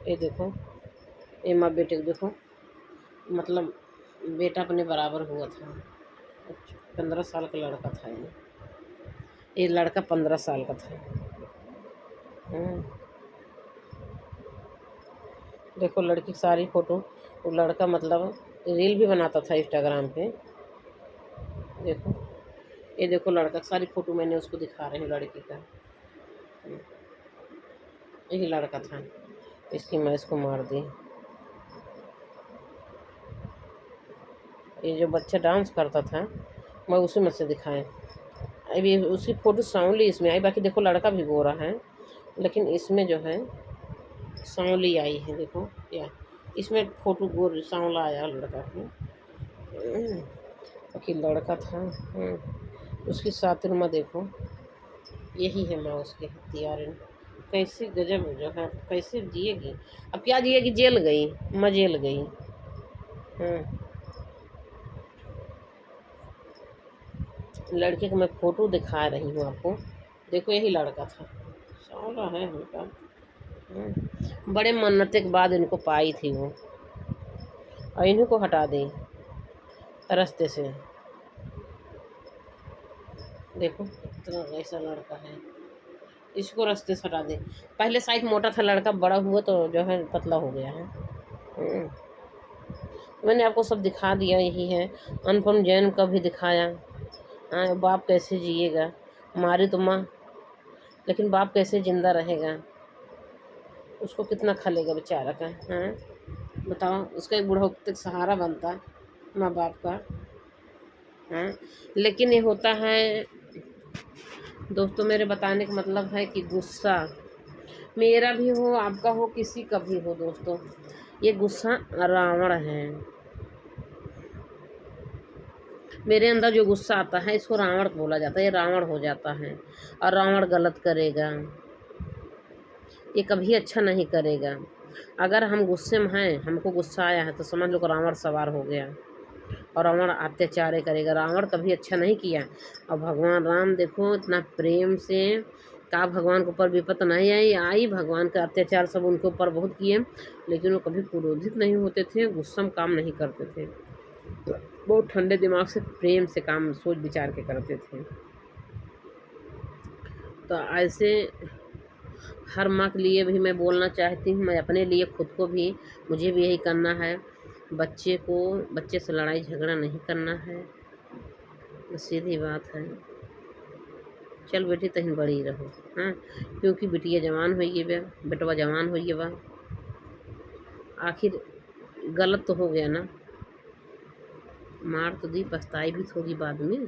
ये देखो ये माँ बेटे को देखो, मतलब बेटा अपने बराबर हुआ था। 15 साल का लड़का था ये लड़का 15 साल का था। देखो लड़की की सारी फ़ोटो, वो लड़का मतलब रील भी बनाता था इंस्टाग्राम पे। देखो ये देखो लड़का की सारी फ़ोटो मैंने उसको दिखा रही हूँ लड़की का। यही लड़का था, इसकी मैं इसको मार दी। ये जो बच्चा डांस करता था मैं उसी में से दिखाएं। अभी उसकी फ़ोटो सांवली इसमें आई, बाकी देखो लड़का भी गोरा है, लेकिन इसमें जो है सांवली आई है। देखो या इसमें फ़ोटो गोर सांवला आया लड़का की। बाकी लड़का था। उसकी सातिरमा देखो, यही है माँ उसकी हत्यारिन। कैसे गजब जो है, कैसे जिएगी, अब क्या जिएगी, जेल गई, माँ जेल गई। लड़के को मैं फ़ोटो दिखा रही हूँ आपको। देखो यही लड़का था, सांवला है उनका। बड़े मन्नते के बाद इनको पाई थी वो, और इन्हीं को हटा दी रास्ते से। देखो इतना ऐसा लड़का है, इसको रास्ते से हटा दे। पहले साइज मोटा था लड़का, बड़ा हुआ तो जो है पतला हो गया है। मैंने आपको सब दिखा दिया। यही है अनुपम जैन का भी दिखाया। बाप कैसे जिएगा, मारी तो माँ, लेकिन बाप कैसे जिंदा रहेगा, उसको कितना खलेगा बेचारा का। बताओ, उसका एक बुढ़ापे सहारा बनता माँ बाप का। लेकिन ये होता है दोस्तों, मेरे बताने का मतलब है कि गुस्सा मेरा भी हो, आपका हो, किसी का भी हो दोस्तों, ये गुस्सा रावण है। मेरे अंदर जो गुस्सा आता है इसको रावण बोला जाता है, ये रावण हो जाता है। और रावण गलत करेगा, ये कभी अच्छा नहीं करेगा। अगर हम गुस्से में हैं, हमको गुस्सा आया है, तो समझ लो कि रावण सवार हो गया और रावण अत्याचार करेगा। रावण कभी अच्छा नहीं किया। और भगवान राम देखो इतना प्रेम से, का भगवान के ऊपर विपत नहीं आई भगवान का अत्याचार सब उनके ऊपर बहुत किए, लेकिन वो कभी क्रोधित नहीं होते थे, गुस्सा में काम नहीं करते थे, बहुत ठंडे दिमाग से प्रेम से काम सोच विचार के करते थे। तो ऐसे हर माँ के लिए भी मैं बोलना चाहती हूँ, मैं अपने लिए खुद को भी, मुझे भी यही करना है। बच्चे से लड़ाई झगड़ा नहीं करना है, सीधी बात है। चल बेटी तहीं बड़ी रहो, क्योंकि बिटिया जवान होइए बा, बेटवा जवान होइए बा। आखिर गलत तो हो गया ना, मार तो दी, पछताई भी थोड़ी बाद में।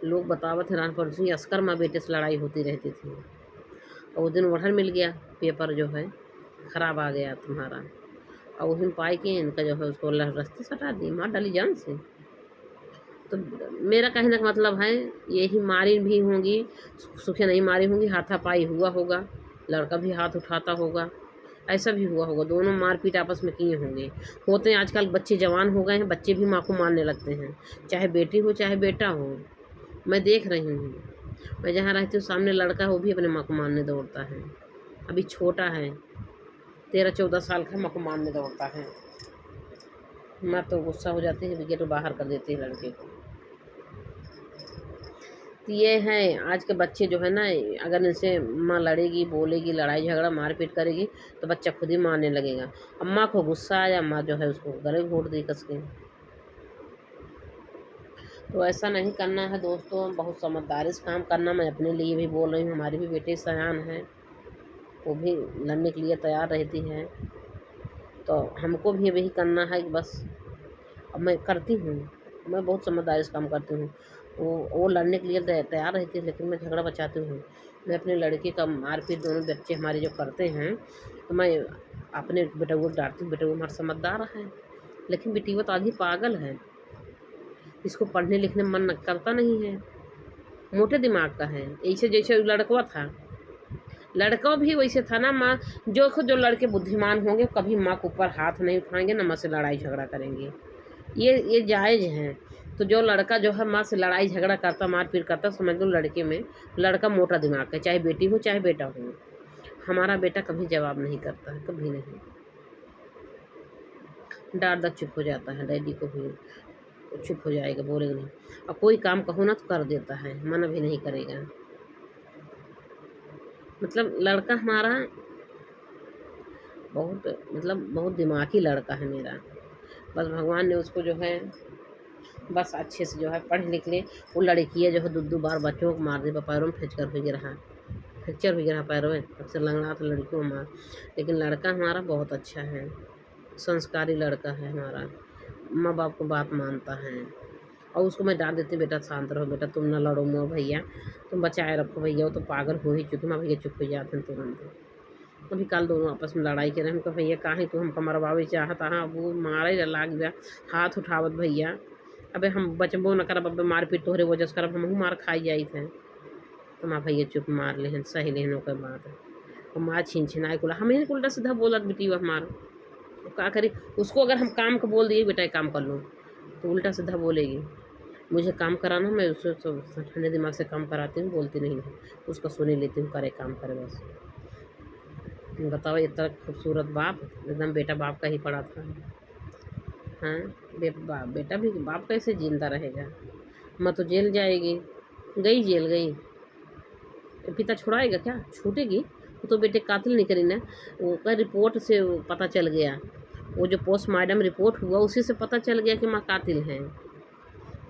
लोग बतावत हैरान, परसों अस्कर माँ बेटे से लड़ाई होती रहती थी, और उस दिन ओढ़र मिल गया, पेपर जो है ख़राब आ गया तुम्हारा, और उस दिन पाई के इनका जो है उसको रास्ते से हटा दी, मार डाली जान से। तो मेरा कहने का मतलब है, यही मारी भी होंगी, सुखे नहीं मारी होंगी, हाथापाई हुआ होगा, लड़का भी हाथ उठाता होगा, ऐसा भी हुआ होगा, दोनों मारपीट आपस में किए होंगे। होते हैं आजकल बच्चे जवान हो गए हैं, बच्चे भी माँ को मारने लगते हैं, चाहे बेटी हो चाहे बेटा हो। मैं देख रही हूँ, मैं जहाँ रहती हूँ सामने लड़का है, वो भी अपने माँ को मारने दौड़ता है। अभी छोटा है, 13-14 साल का, माँ को मारने दौड़ता है। माँ तो गुस्सा हो जाती है, गेट बाहर कर देती है लड़के को। तो ये है आज के बच्चे जो है ना, अगर इनसे माँ लड़ेगी, बोलेगी, लड़ाई झगड़ा मारपीट करेगी, तो बच्चा खुद ही मारने लगेगा। अब माँ को गुस्सा आया, माँ जो है उसको गले घोट दी कस के। तो ऐसा नहीं करना है दोस्तों, बहुत समझदारी से काम करना। मैं अपने लिए भी बोल रही हूँ, हमारे भी बेटे सयान हैं, वो भी लड़ने के लिए तैयार रहती हैं। तो हमको भी अब यही करना है कि बस अब मैं करती हूँ, मैं बहुत समझदारी से काम करती हूँ। वो लड़ने के लिए तैयार रहती है, लेकिन मैं झगड़ा बचाती हूँ। मैं अपने लड़के का मारपीट दोनों बच्चे हमारे जो करते हैं, तो मैं अपने बेटा को डाँटती हूँ, बेटा वो हमारा समझदार है, लेकिन बेटी वो तो आधी पागल है, इसको पढ़ने लिखने में मन करता नहीं है, मोटे दिमाग का है। ऐसे जैसे लड़कवा था, लड़का भी वैसे था ना। माँ जो लड़के बुद्धिमान होंगे कभी माँ के ऊपर हाथ नहीं उठाएंगे, ना माँ से लड़ाई झगड़ा करेंगे, ये जायज़ है। तो जो लड़का जो है माँ से लड़ाई झगड़ा करता, मारपीट करता, समझ लो लड़के में लड़का मोटा दिमाग का, चाहे बेटी हो चाहे बेटा हो। हमारा बेटा कभी जवाब नहीं करता है, कभी नहीं, डांट दा चुप हो जाता है, डैडी को भी चुप हो जाएगा, बोलेगा नहीं। और कोई काम कहो ना तो कर देता है, मना भी नहीं करेगा। मतलब लड़का हमारा बहुत दिमागी लड़का है मेरा। बस भगवान ने उसको जो है बस अच्छे से जो है पढ़ लिख ले। वो लड़की है जो है 2-2 बार बच्चों को मार दे, पैरों में फ्रैक्चर हो गिरा, पैरों में, अक्सर लंगड़ा था लड़कियों को मार। लेकिन लड़का हमारा बहुत अच्छा है, संस्कारी लड़का है हमारा, माँ बाप को बात मानता है। और उसको मैं डांट देती, बेटा शांत रहो, बेटा तुम ना लड़ो माँ भैया, तुम बचाए रखो भैया, वो तो पागल हो ही चुके। माँ भैया चुप हो जाते हैं तुरंत। अभी कल दोनों आपस में लड़ाई करे, हम कहा भैया काहे तू हमको मरवावे चाहत हाँ, वो मारे लाग गया, हाथ उठावत भैया, अबे हम बचबो न करब, अब मारपीट तोहरे वजह से करब, हमहू मार खाई जाइत हैं। तो माँ भैया चुप मार लेहन, सही लेहन ओकर बात। और माँ छिनछिनाए कुला हमें उल्टा सीधा बोलत बेटी हमार, का करी। उसको अगर हम काम को बोल दिए बेटा ये काम कर लो, तो उल्टा सीधा बोलेगी। मुझे काम कराना, मैं उससे ठंडे दिमाग से काम कराती हूँ, बोलती नहीं हूँ, उसका सुनी लेती हूँ, करे काम करे बस। बताओ इतना खूबसूरत बाप, एकदम बेटा बाप का ही पड़ा था। हाँ, बेटा भी बाप कैसे जिंदा रहेगा। माँ तो जेल जाएगी, गई जेल गई, पिता छुड़ाएगा क्या, छूटेगी। वो तो बेटे कातिल नहीं करी ना, वो का रिपोर्ट से पता चल गया, वो जो पोस्टमार्टम रिपोर्ट हुआ उसी से पता चल गया कि माँ कातिल हैं।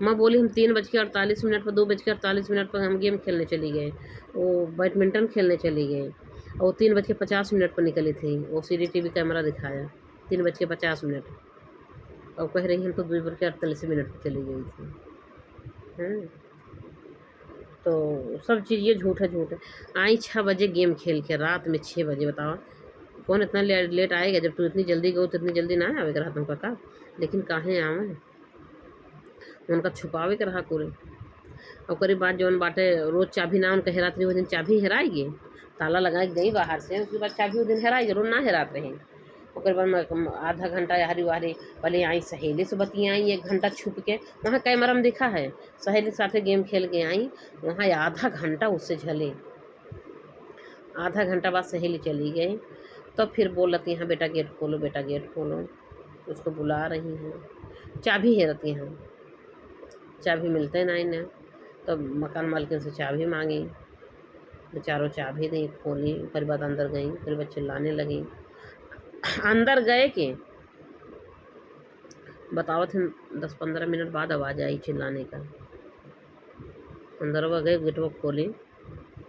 माँ बोली हम 3:48 पर 2:48 पर हम गेम खेलने चली गए, वो बैडमिंटन खेलने चली गए, और वो 3:50 पर निकली थी। वो CCTV कैमरा दिखाया 3:50, और कह रही हम तो 2:48 पर चली गई थी। तो सब चीज़ ये झूठ है, झूठ है। आई 6 बजे गेम खेल के, रात में 6 बजे, बताओ कौन इतना लेट आएगा। जब तू इतनी जल्दी गो तो इतनी जल्दी ना आवे रहा तुमका का, लेकिन काहे आवे, उनका छुपावे के रहा पूरे। और करीब बात जौन बाटे, रोज़ चाबी ना उनका हेरात रही, वो दिन चाबी हेराएगी, ताला लगा के गई बाहर से, उसके बाद चाबी वो दिन हेराएगी, रोज़ ना हेरात रही। ओकर बाद मैं आधा घंटा हरी वारी पहले आई, सहेली से बतियाई 1 घंटा छुप के, वहाँ कैमरा में दिखा है, सहेली के साथ गेम खेल के आई, वहाँ आधा घंटा उससे झले। आधा घंटा बाद सहेली चली गई, तो फिर बोलती हैं बेटा गेट खोलो, बेटा गेट खोलो, उसको बुला रही हैं, चाबी हेरती हैं, चाबी मिलते नहीं ना। तो मकान मालकिन से चाबी मांगी, बेचारों चाबी दी, खोली, फिर बाद अंदर गई, फिर बच्चे चिल्लाने लगी। अंदर गए कि बतावत हैं 10-15 मिनट बाद आवाज़ आई चिल्लाने का। अंदर वो गए, गेट वो खोली,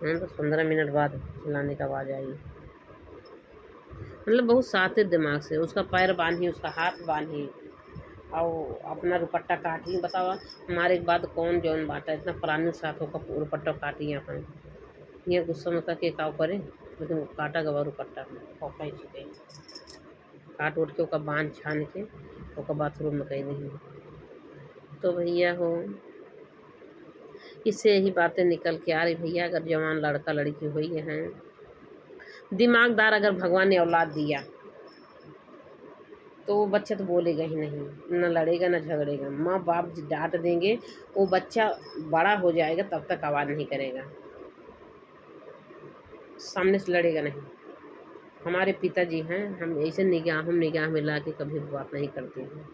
10-15 मिनट बाद चिल्लाने का आवाज़ आई। मतलब बहुत सातिर दिमाग से, उसका पैर बांधी, उसका हाथ बांधी, और अपना दुपट्टा काटी। बताओ हमारे एक बाद कौन जौन बाटा इतना पुराने साथ होकर दुपट्टा काटी यहाँ, ये गुस्सा में के का करे, लेकिन काटा गवा दुपट्टा पौका छिपे, काट उठ के ओका बांध छान के ओका बाथरूम में कहीं नहीं। तो भैया हो, इससे यही बातें निकल के आ रही भैया, अगर जवान लड़का लड़की हुई हैं, दिमागदार अगर भगवान ने औलाद दिया, तो वो बच्चा तो बोलेगा ही नहीं, न लड़ेगा न झगड़ेगा। माँ बाप डांट देंगे, वो बच्चा बड़ा हो जाएगा तब तक आवाज़ नहीं करेगा, सामने से लड़ेगा नहीं। हमारे पिताजी हैं, हम ऐसे निगाह मिला के कभी बात नहीं करते हैं,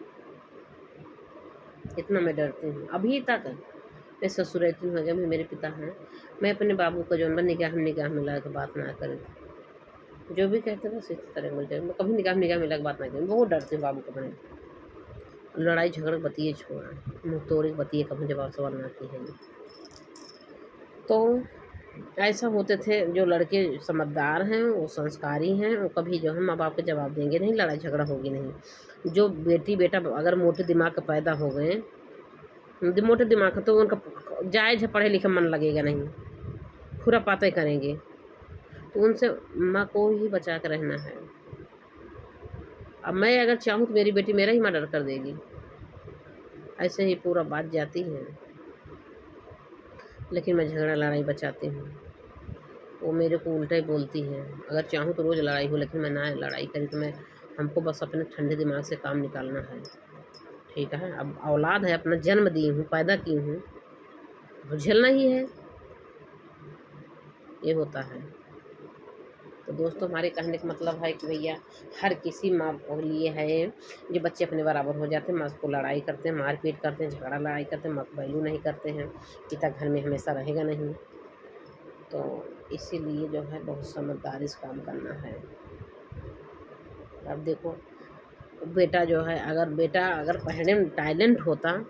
इतना मैं डरती हूँ। अभी तक मैं ससुर रहती हूँ, जब भी मेरे पिता हैं, मैं अपने बाबू का जो निगाह मिला के बात ना करें, जो भी कहते बस इस तरह मुझे, मैं कभी निगाह मिला के बात ना करें। बहुत डरती हूँ बाबू को मैंने, लड़ाई झगड़ बतिए छोड़ा, मुँह तोड़ी बतिए, कभी जवाब सवाल ना की है। तो ऐसा होते थे जो लड़के समझदार हैं, वो संस्कारी हैं, वो कभी जो है माँ बाप को जवाब देंगे नहीं, लड़ाई झगड़ा होगी नहीं। जो बेटी बेटा अगर मोटे दिमाग का पैदा हो गए, मोटे दिमाग का, तो उनका जायज़ है पढ़े लिखे मन लगेगा नहीं, खुरापाते करेंगे। तो उनसे माँ को ही बचा कर रहना है। अब मैं अगर चाहूँ तो मेरी बेटी मेरा ही मर्डर कर देगी, ऐसे ही पूरा बात जाती है। लेकिन मैं झगड़ा लड़ाई बचाती हूँ, वो मेरे को उल्टा ही बोलती है। अगर चाहूँ तो रोज़ लड़ाई हो, लेकिन मैं ना लड़ाई करी तो मैं, हमको बस अपने ठंडे दिमाग से काम निकालना है, ठीक है। अब औलाद है, अपना जन्म दी हूँ, पैदा की हूँ, तो झेलना ही है, ये होता है। तो दोस्तों, हमारे कहने का मतलब है कि भैया हर किसी माँ के लिए है, जो बच्चे अपने बराबर हो जाते हैं, माँ को लड़ाई करते हैं, मारपीट करते हैं, झगड़ा लड़ाई करते हैं, माँ को वैल्यू नहीं करते हैं, पिता घर में हमेशा रहेगा नहीं। तो इसीलिए जो है बहुत समझदारी से काम करना है। अब देखो, बेटा जो है, अगर पढ़ने में टैलेंट होता,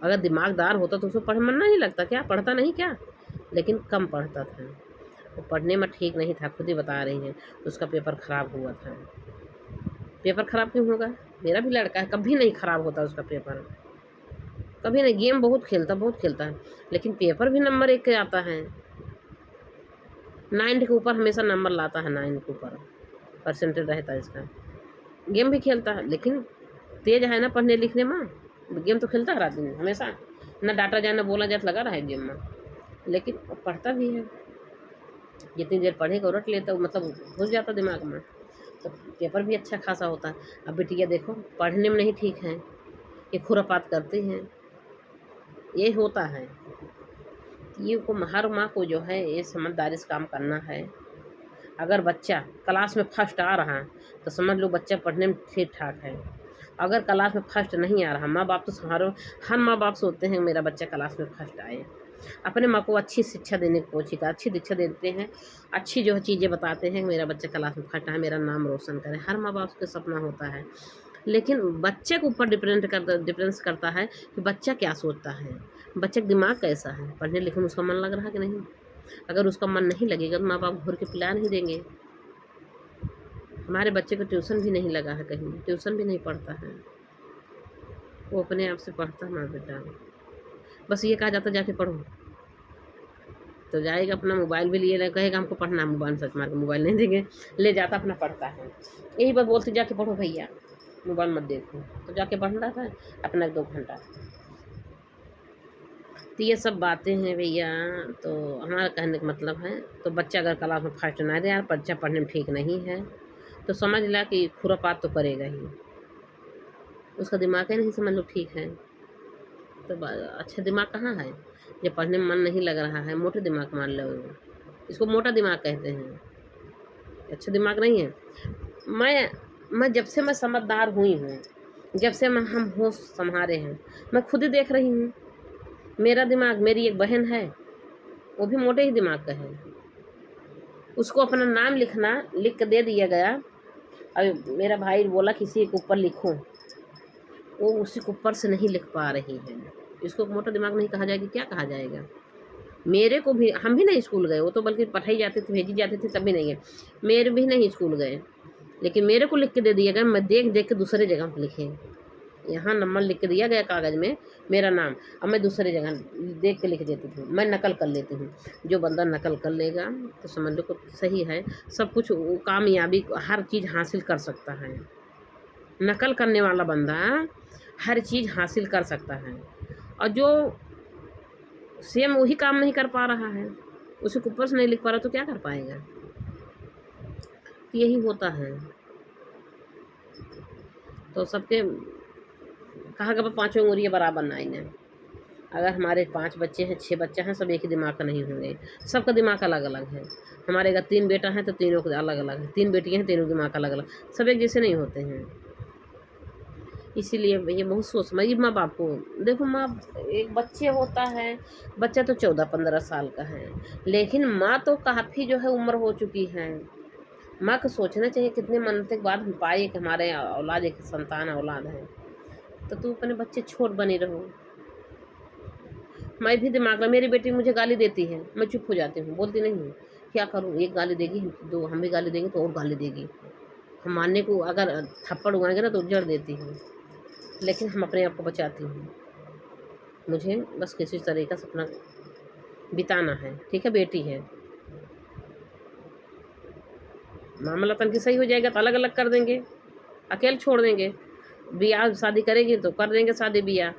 अगर दिमागदार होता, तो उसको पढ़ने मन नहीं लगता क्या? पढ़ता नहीं क्या? लेकिन कम पढ़ता था, वो पढ़ने में ठीक नहीं था, खुद ही बता रही हैं। उसका पेपर ख़राब हुआ था। पेपर ख़राब क्यों होगा? मेरा भी लड़का है, कभी नहीं ख़राब होता उसका पेपर, कभी नहीं। गेम बहुत खेलता है, लेकिन पेपर भी नंबर 1 के आता है। 90 के ऊपर हमेशा नंबर लाता है, 9 के ऊपर परसेंटेज रहता है इसका। गेम भी खेलता है, लेकिन तेज़ है ना पढ़ने लिखने में। गेम तो खेलता है रात दिन हमेशा, ना डांटा जाए ना बोला जाए, तो लगा रहा है गेम में, लेकिन वो पढ़ता भी है। जितनी देर पढ़ेगा रट लेता, मतलब घुस जाता दिमाग में, तो पेपर भी अच्छा खासा होता है। अब बिटिया देखो, पढ़ने में नहीं ठीक है, ये खुरापात करती हैं, ये होता है। ये को हर माँ को जो है ये समझदारी से काम करना है। अगर बच्चा क्लास में फर्स्ट आ रहा है, तो समझ लो बच्चा पढ़ने में ठीक ठाक है। अगर क्लास में फर्स्ट नहीं आ रहा, माँ बाप तो हर माँ बाप सोचते हैं मेरा बच्चा क्लास में फर्स्ट आए। अपने माँ को अच्छी शिक्षा देने की कोशिश, अच्छी दीक्षा देते हैं, अच्छी जो है चीज़ें बताते हैं, मेरा बच्चा क्लास में फर्स्ट आए, मेरा नाम रोशन करे। हर माँ बाप का सपना होता है, लेकिन बच्चे के ऊपर डिपेंड्स करता है कि बच्चा क्या सोचता है, बच्चे का दिमाग कैसा है, पढ़ने लिखने में उसका मन लग रहा है कि नहीं। अगर उसका मन नहीं लगेगा तो माँ बाप घूर के पिला नहीं देंगे। हमारे बच्चे को ट्यूशन भी नहीं लगा है, कहीं ट्यूशन भी नहीं पढ़ता है, वो अपने आप से पढ़ता ना बेटा। बस ये कहा जाता जाके पढ़ो, तो जाएगा अपना मोबाइल भी लिए कहेगा हमको पढ़ना, मोबाइल सच मार के मोबाइल नहीं देंगे, ले जाता अपना पढ़ता है। यही बात बोलते जाके पढ़ो भैया, मोबाइल मत देखो, तो जाके पढ़ना था अपना 2 घंटा। तो ये सब बातें हैं भैया। तो हमारा कहने का मतलब है, तो बच्चा अगर क्लास में फर्स्ट ना दे, यार बच्चा पढ़ने में ठीक नहीं है, तो समझ ला कि खुरापात तो करेगा ही, उसका दिमाग ही नहीं समझ लो ठीक है। तो अच्छा दिमाग कहाँ है? जब पढ़ने में मन नहीं लग रहा है, मोटे दिमाग मान लो, इसको मोटा दिमाग कहते हैं, अच्छा दिमाग नहीं है। मैं जब से मैं समझदार हुई हूँ, जब से हम होश संभाले हैं, मैं खुद ही देख रही हूँ। मेरा दिमाग, मेरी एक बहन है, वो भी मोटे ही दिमाग का है, उसको अपना नाम लिख के दे दिया गया। अब मेरा भाई बोला किसी के ऊपर लिखो, वो उसी के ऊपर से नहीं लिख पा रही है। इसको मोटा दिमाग नहीं कहा जाएगा, क्या कहा जाएगा? मेरे को भी, हम भी नहीं स्कूल गए, वो तो बल्कि पढ़ाई जाती थी, भेजी जाती थी, तब भी नहीं गए। मेरे भी नहीं स्कूल गए, लेकिन मेरे को लिख के दे दिया गया, मैं देख देख के दूसरे जगह पर लिखे। यहाँ नंबर लिख के दिया गया कागज़ में मेरा नाम, अब मैं दूसरे जगह देख के लिख देती थी, मैं नकल कर लेती हूँ। जो बंदा नकल कर लेगा तो समझ लो को सही है, सब कुछ कामयाबी हर चीज़ हासिल कर सकता है। नकल करने वाला बंदा हर चीज़ हासिल कर सकता है, और जो सेम वही काम नहीं कर पा रहा है, उसे ऊपर से नहीं लिख पा रहा, तो क्या कर पाएगा? यही होता है। तो सबके कहा गया 5 उंगलियां बराबर नाइन है। अगर हमारे 5 बच्चे हैं, 6 बच्चे हैं, सब एक ही दिमाग का नहीं होंगे, सबका दिमाग अलग अलग है। हमारे अगर 3 बेटा हैं तो तीनों का अलग अलग है, 3 बेटियां हैं, तीनों दिमाग अलग अलग, सब एक जैसे नहीं होते हैं। इसीलिए ये बहुत सोच समझिए माँ बाप को। देखो माँ, एक बच्चे होता है, बच्चा तो 14-15 साल का है, लेकिन माँ तो काफ़ी जो है उम्र हो चुकी है। माँ को सोचना चाहिए कितने मन के बाद हम पाए कि हमारे औलाद एक संतान औलाद है। तो तू अपने बच्चे छोट बने रहो, मैं भी दिमाग में, मेरी बेटी मुझे गाली देती है, मैं चुप हो जाती हूँ, बोलती नहीं हूँ। क्या करूँ, एक गाली देगी, दो हम भी गाली देंगे तो और गाली देगी। हम मानने को अगर थप्पड़ उगाएंगे ना तो उजड़ देती हूँ, लेकिन हम अपने आप को बचाती हूँ। मुझे बस किसी तरह का सपना बिताना है, ठीक है, बेटी है, मामला तन की सही हो जाएगा तो अलग अलग कर देंगे, अकेले छोड़ देंगे। बियाह शादी करेगी तो कर देंगे शादी बियाह,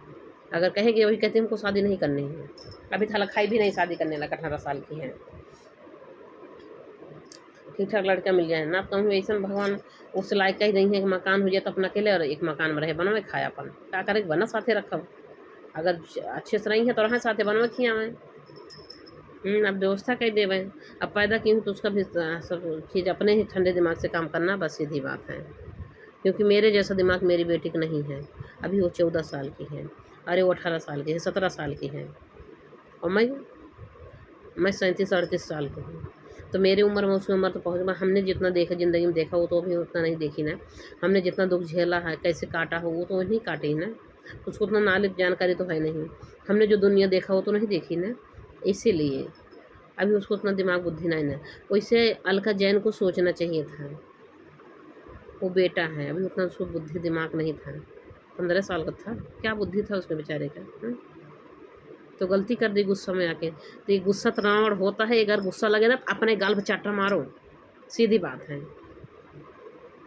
अगर कहेगी वही कहती हमको शादी नहीं करनी है। अभी थाला खाई भी नहीं शादी करने लगा, 18 साल की है, ठीक ठाक लड़का मिल जाए ना। कहूँ ऐसा भगवान उस लायक का ही नहीं है कि मकान हो जाए तो अपना अकेले और एक मकान में रहे, बनवे खाया अपन क्या करे, बना साथे रखब, अगर अच्छे से नहीं है तो रहा साथे बनवे खियावें। अब व्यवस्था कर देवे। अब पैदा की हूँ तो उसका भी सब चीज़ अपने ही ठंडे दिमाग से काम करना, बस सीधी बात है। क्योंकि मेरे जैसा दिमाग मेरी बेटी का नहीं है। अभी वो 14 साल की है, अरे वो 18 साल की है, 17 साल की है, और मैं 37-38 साल की हूँ। तो मेरी उम्र में उसकी उम्र तो पहुँच, हमने जितना देखा ज़िंदगी में देखा वो तो अभी उतना नहीं देखी ना। हमने जितना दुख झेला है, कैसे काटा हो, वो तो नहीं काटी ना, उसको उतना नॉलेज जानकारी तो है नहीं। हमने जो दुनिया देखा वो तो नहीं देखी ना, इसीलिए अभी उसको उतना दिमाग बुद्धि नहीं ना। वैसे अलका जैन को सोचना चाहिए था, वो बेटा है, अभी उतना उसको बुद्धि दिमाग नहीं था, 15 साल का था, क्या बुद्धि था उसके बेचारे का। तो गलती कर दी गुस्सा में आके। तो ये गुस्सा तो रावण होता है, अगर गुस्सा लगे ना अपने गाल पे चाटा मारो, सीधी बात है।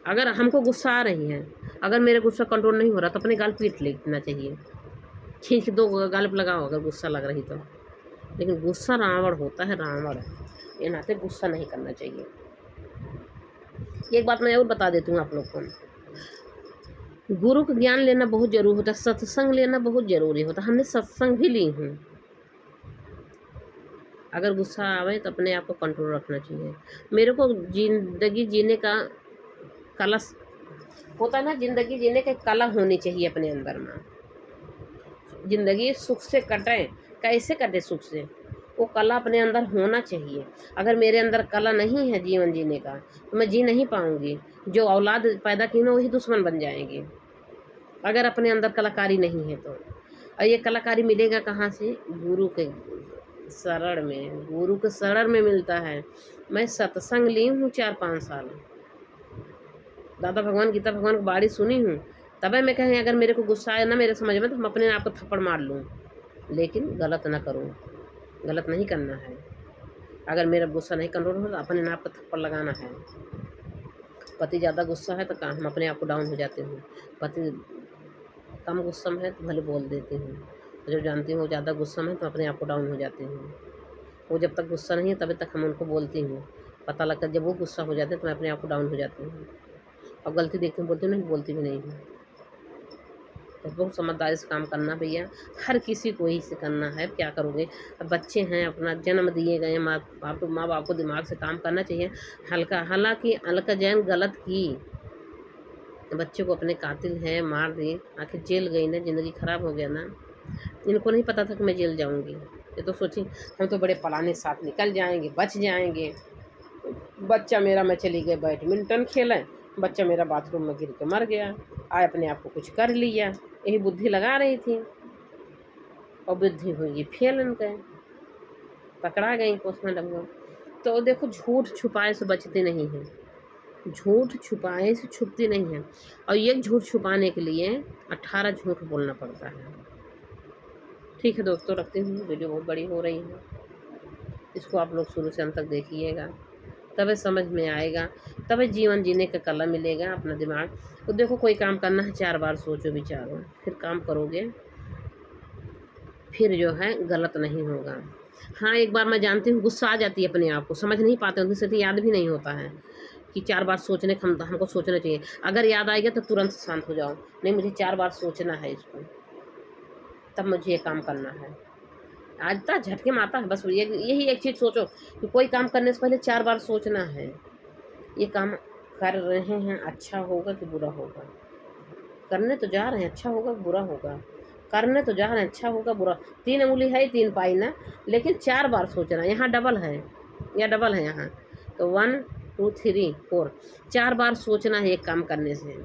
अगर हमको गुस्सा आ रही है, अगर मेरे गुस्सा कंट्रोल नहीं हो रहा तो अपने गाल पीट लेना चाहिए, खींच दो गाल पे लगाओ अगर गुस्सा लग रही तो। लेकिन गुस्सा रावण होता है, रावण, ये नाते गुस्सा नहीं करना चाहिए। एक बात मैं और बता देती हूँ आप लोग को, गुरु का ज्ञान लेना बहुत जरूरी होता है, सत्संग लेना बहुत जरूरी होता है। हमने सत्संग भी ली हूँ। अगर गुस्सा आवे तो अपने आप को कंट्रोल रखना चाहिए। मेरे को जिंदगी जीने का कला होता है ना, जिंदगी जीने का कला होनी चाहिए अपने अंदर में। जिंदगी सुख से कटे, कैसे कटे सुख से, वो कला अपने अंदर होना चाहिए। अगर मेरे अंदर कला नहीं है जीवन जीने का तो मैं जी नहीं पाऊंगी। जो औलाद पैदा की ना वही दुश्मन बन जाएंगे, अगर अपने अंदर कलाकारी नहीं है तो। और ये कलाकारी मिलेगा कहाँ से, गुरु के शरण में, गुरु के शरण में मिलता है। मैं सत्संग ली हूँ 4-5 साल, दादा भगवान गीता भगवान की बाड़ी सुनी हूँ, तब मैं कहें अगर मेरे को गुस्सा आया ना मेरे समझ में तो हम अपने आप को थप्पड़ मार लूँ, लेकिन गलत ना करूँ, गलत नहीं करना है। अगर मेरा गुस्सा नहीं कंट्रोल हो तो अपने आप को थप्पड़ लगाना है। पति ज़्यादा गुस्सा है तो हम अपने आप को डाउन हो जाते हैं, पति कम गुस्सा में है तो भले बोल देती हूँ, जब जानती हूँ ज़्यादा गुस्सा में तो अपने आप को डाउन हो जाती हूँ। वो जब तक गुस्सा नहीं है तभी तक हम उनको बोलती हूँ, पता लगता है जब वो गुस्सा हो जाते हैं तो मैं अपने आप को डाउन हो जाती हूँ, और गलती देखती हूँ बोलती हूँ, नहीं बोलती भी नहीं हूँ। तो बहुत समझदारी से काम करना भैया, हर किसी को ही से करना है, क्या करोगे। अब बच्चे हैं, अपना जन्म दिए गए, माँ बाप को दिमाग से काम करना चाहिए। हालांकि अलका जैन गलत की, बच्चे को अपने कातिल है मार दी, आखिर जेल गई ना, ज़िंदगी ख़राब हो गया ना। इनको नहीं पता था कि मैं जेल जाऊंगी, ये तो सोची हम तो बड़े पलाने साथ निकल जाएंगे, बच जाएंगे। बच्चा मेरा, मैं चली गई बैडमिंटन खेलें, बच्चा मेरा बाथरूम में गिर के मर गया, आए अपने आप को कुछ कर लिया, यही बुद्धि लगा रही थी और बुद्धि हुई फेल, इनके पकड़ा गई पोस्टमार्टम में। तो देखो झूठ छुपाए से बचते नहीं हैं, झूठ छुपाए से छुपती नहीं है, और ये झूठ छुपाने के लिए 18 झूठ बोलना पड़ता है। ठीक है दोस्तों, रखती हूँ, वीडियो बहुत बड़ी हो रही है, इसको आप लोग शुरू से अंत तक देखिएगा, तभी समझ में आएगा, तभी जीवन जीने का कला मिलेगा। अपना दिमाग तो देखो, कोई काम करना है 4 बार सोचो विचारो, फिर काम करोगे, फिर जो है गलत नहीं होगा। हाँ, एक बार मैं जानती हूँ गुस्सा आ जाती है अपने आप को, समझ नहीं पाते उनसे, तो याद भी नहीं होता है कि 4 बार सोचने का हमको सोचना चाहिए। अगर याद आएगा तो तुरंत शांत हो जाओ, नहीं मुझे 4 बार सोचना है इसको, तब मुझे ये काम करना है। आज तक झटके में आता है, बस यही एक चीज़ सोचो कि कोई काम करने से पहले 4 बार सोचना है, ये काम कर रहे हैं अच्छा होगा कि बुरा होगा, करने तो जा रहे हैं अच्छा होगा कि बुरा होगा, करने तो जा रहे हैं अच्छा होगा बुरा। 3 उंगली है 3 पाई ना, लेकिन 4 बार सोचना, यहाँ डबल है या डबल है यहाँ, तो 1 2 3 4 4 बार सोचना है एक काम करने से।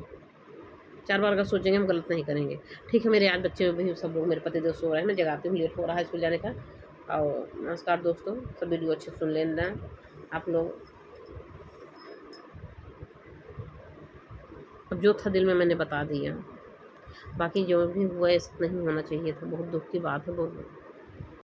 4 बार अगर सोचेंगे हम गलत नहीं करेंगे। ठीक है, मेरे आज बच्चे भी सब लोग मेरे पतिदेव सो रहे हैं, मैं जगाती हूँ, लेट हो रहा है स्कूल जाने का। और नमस्कार दोस्तों, सब वीडियो अच्छे सुन लेना आप लोग। अब जो था दिल में मैंने बता दिया, बाकी जो भी हुआ ऐसा नहीं होना चाहिए था, बहुत दुःख की बात है, बहुत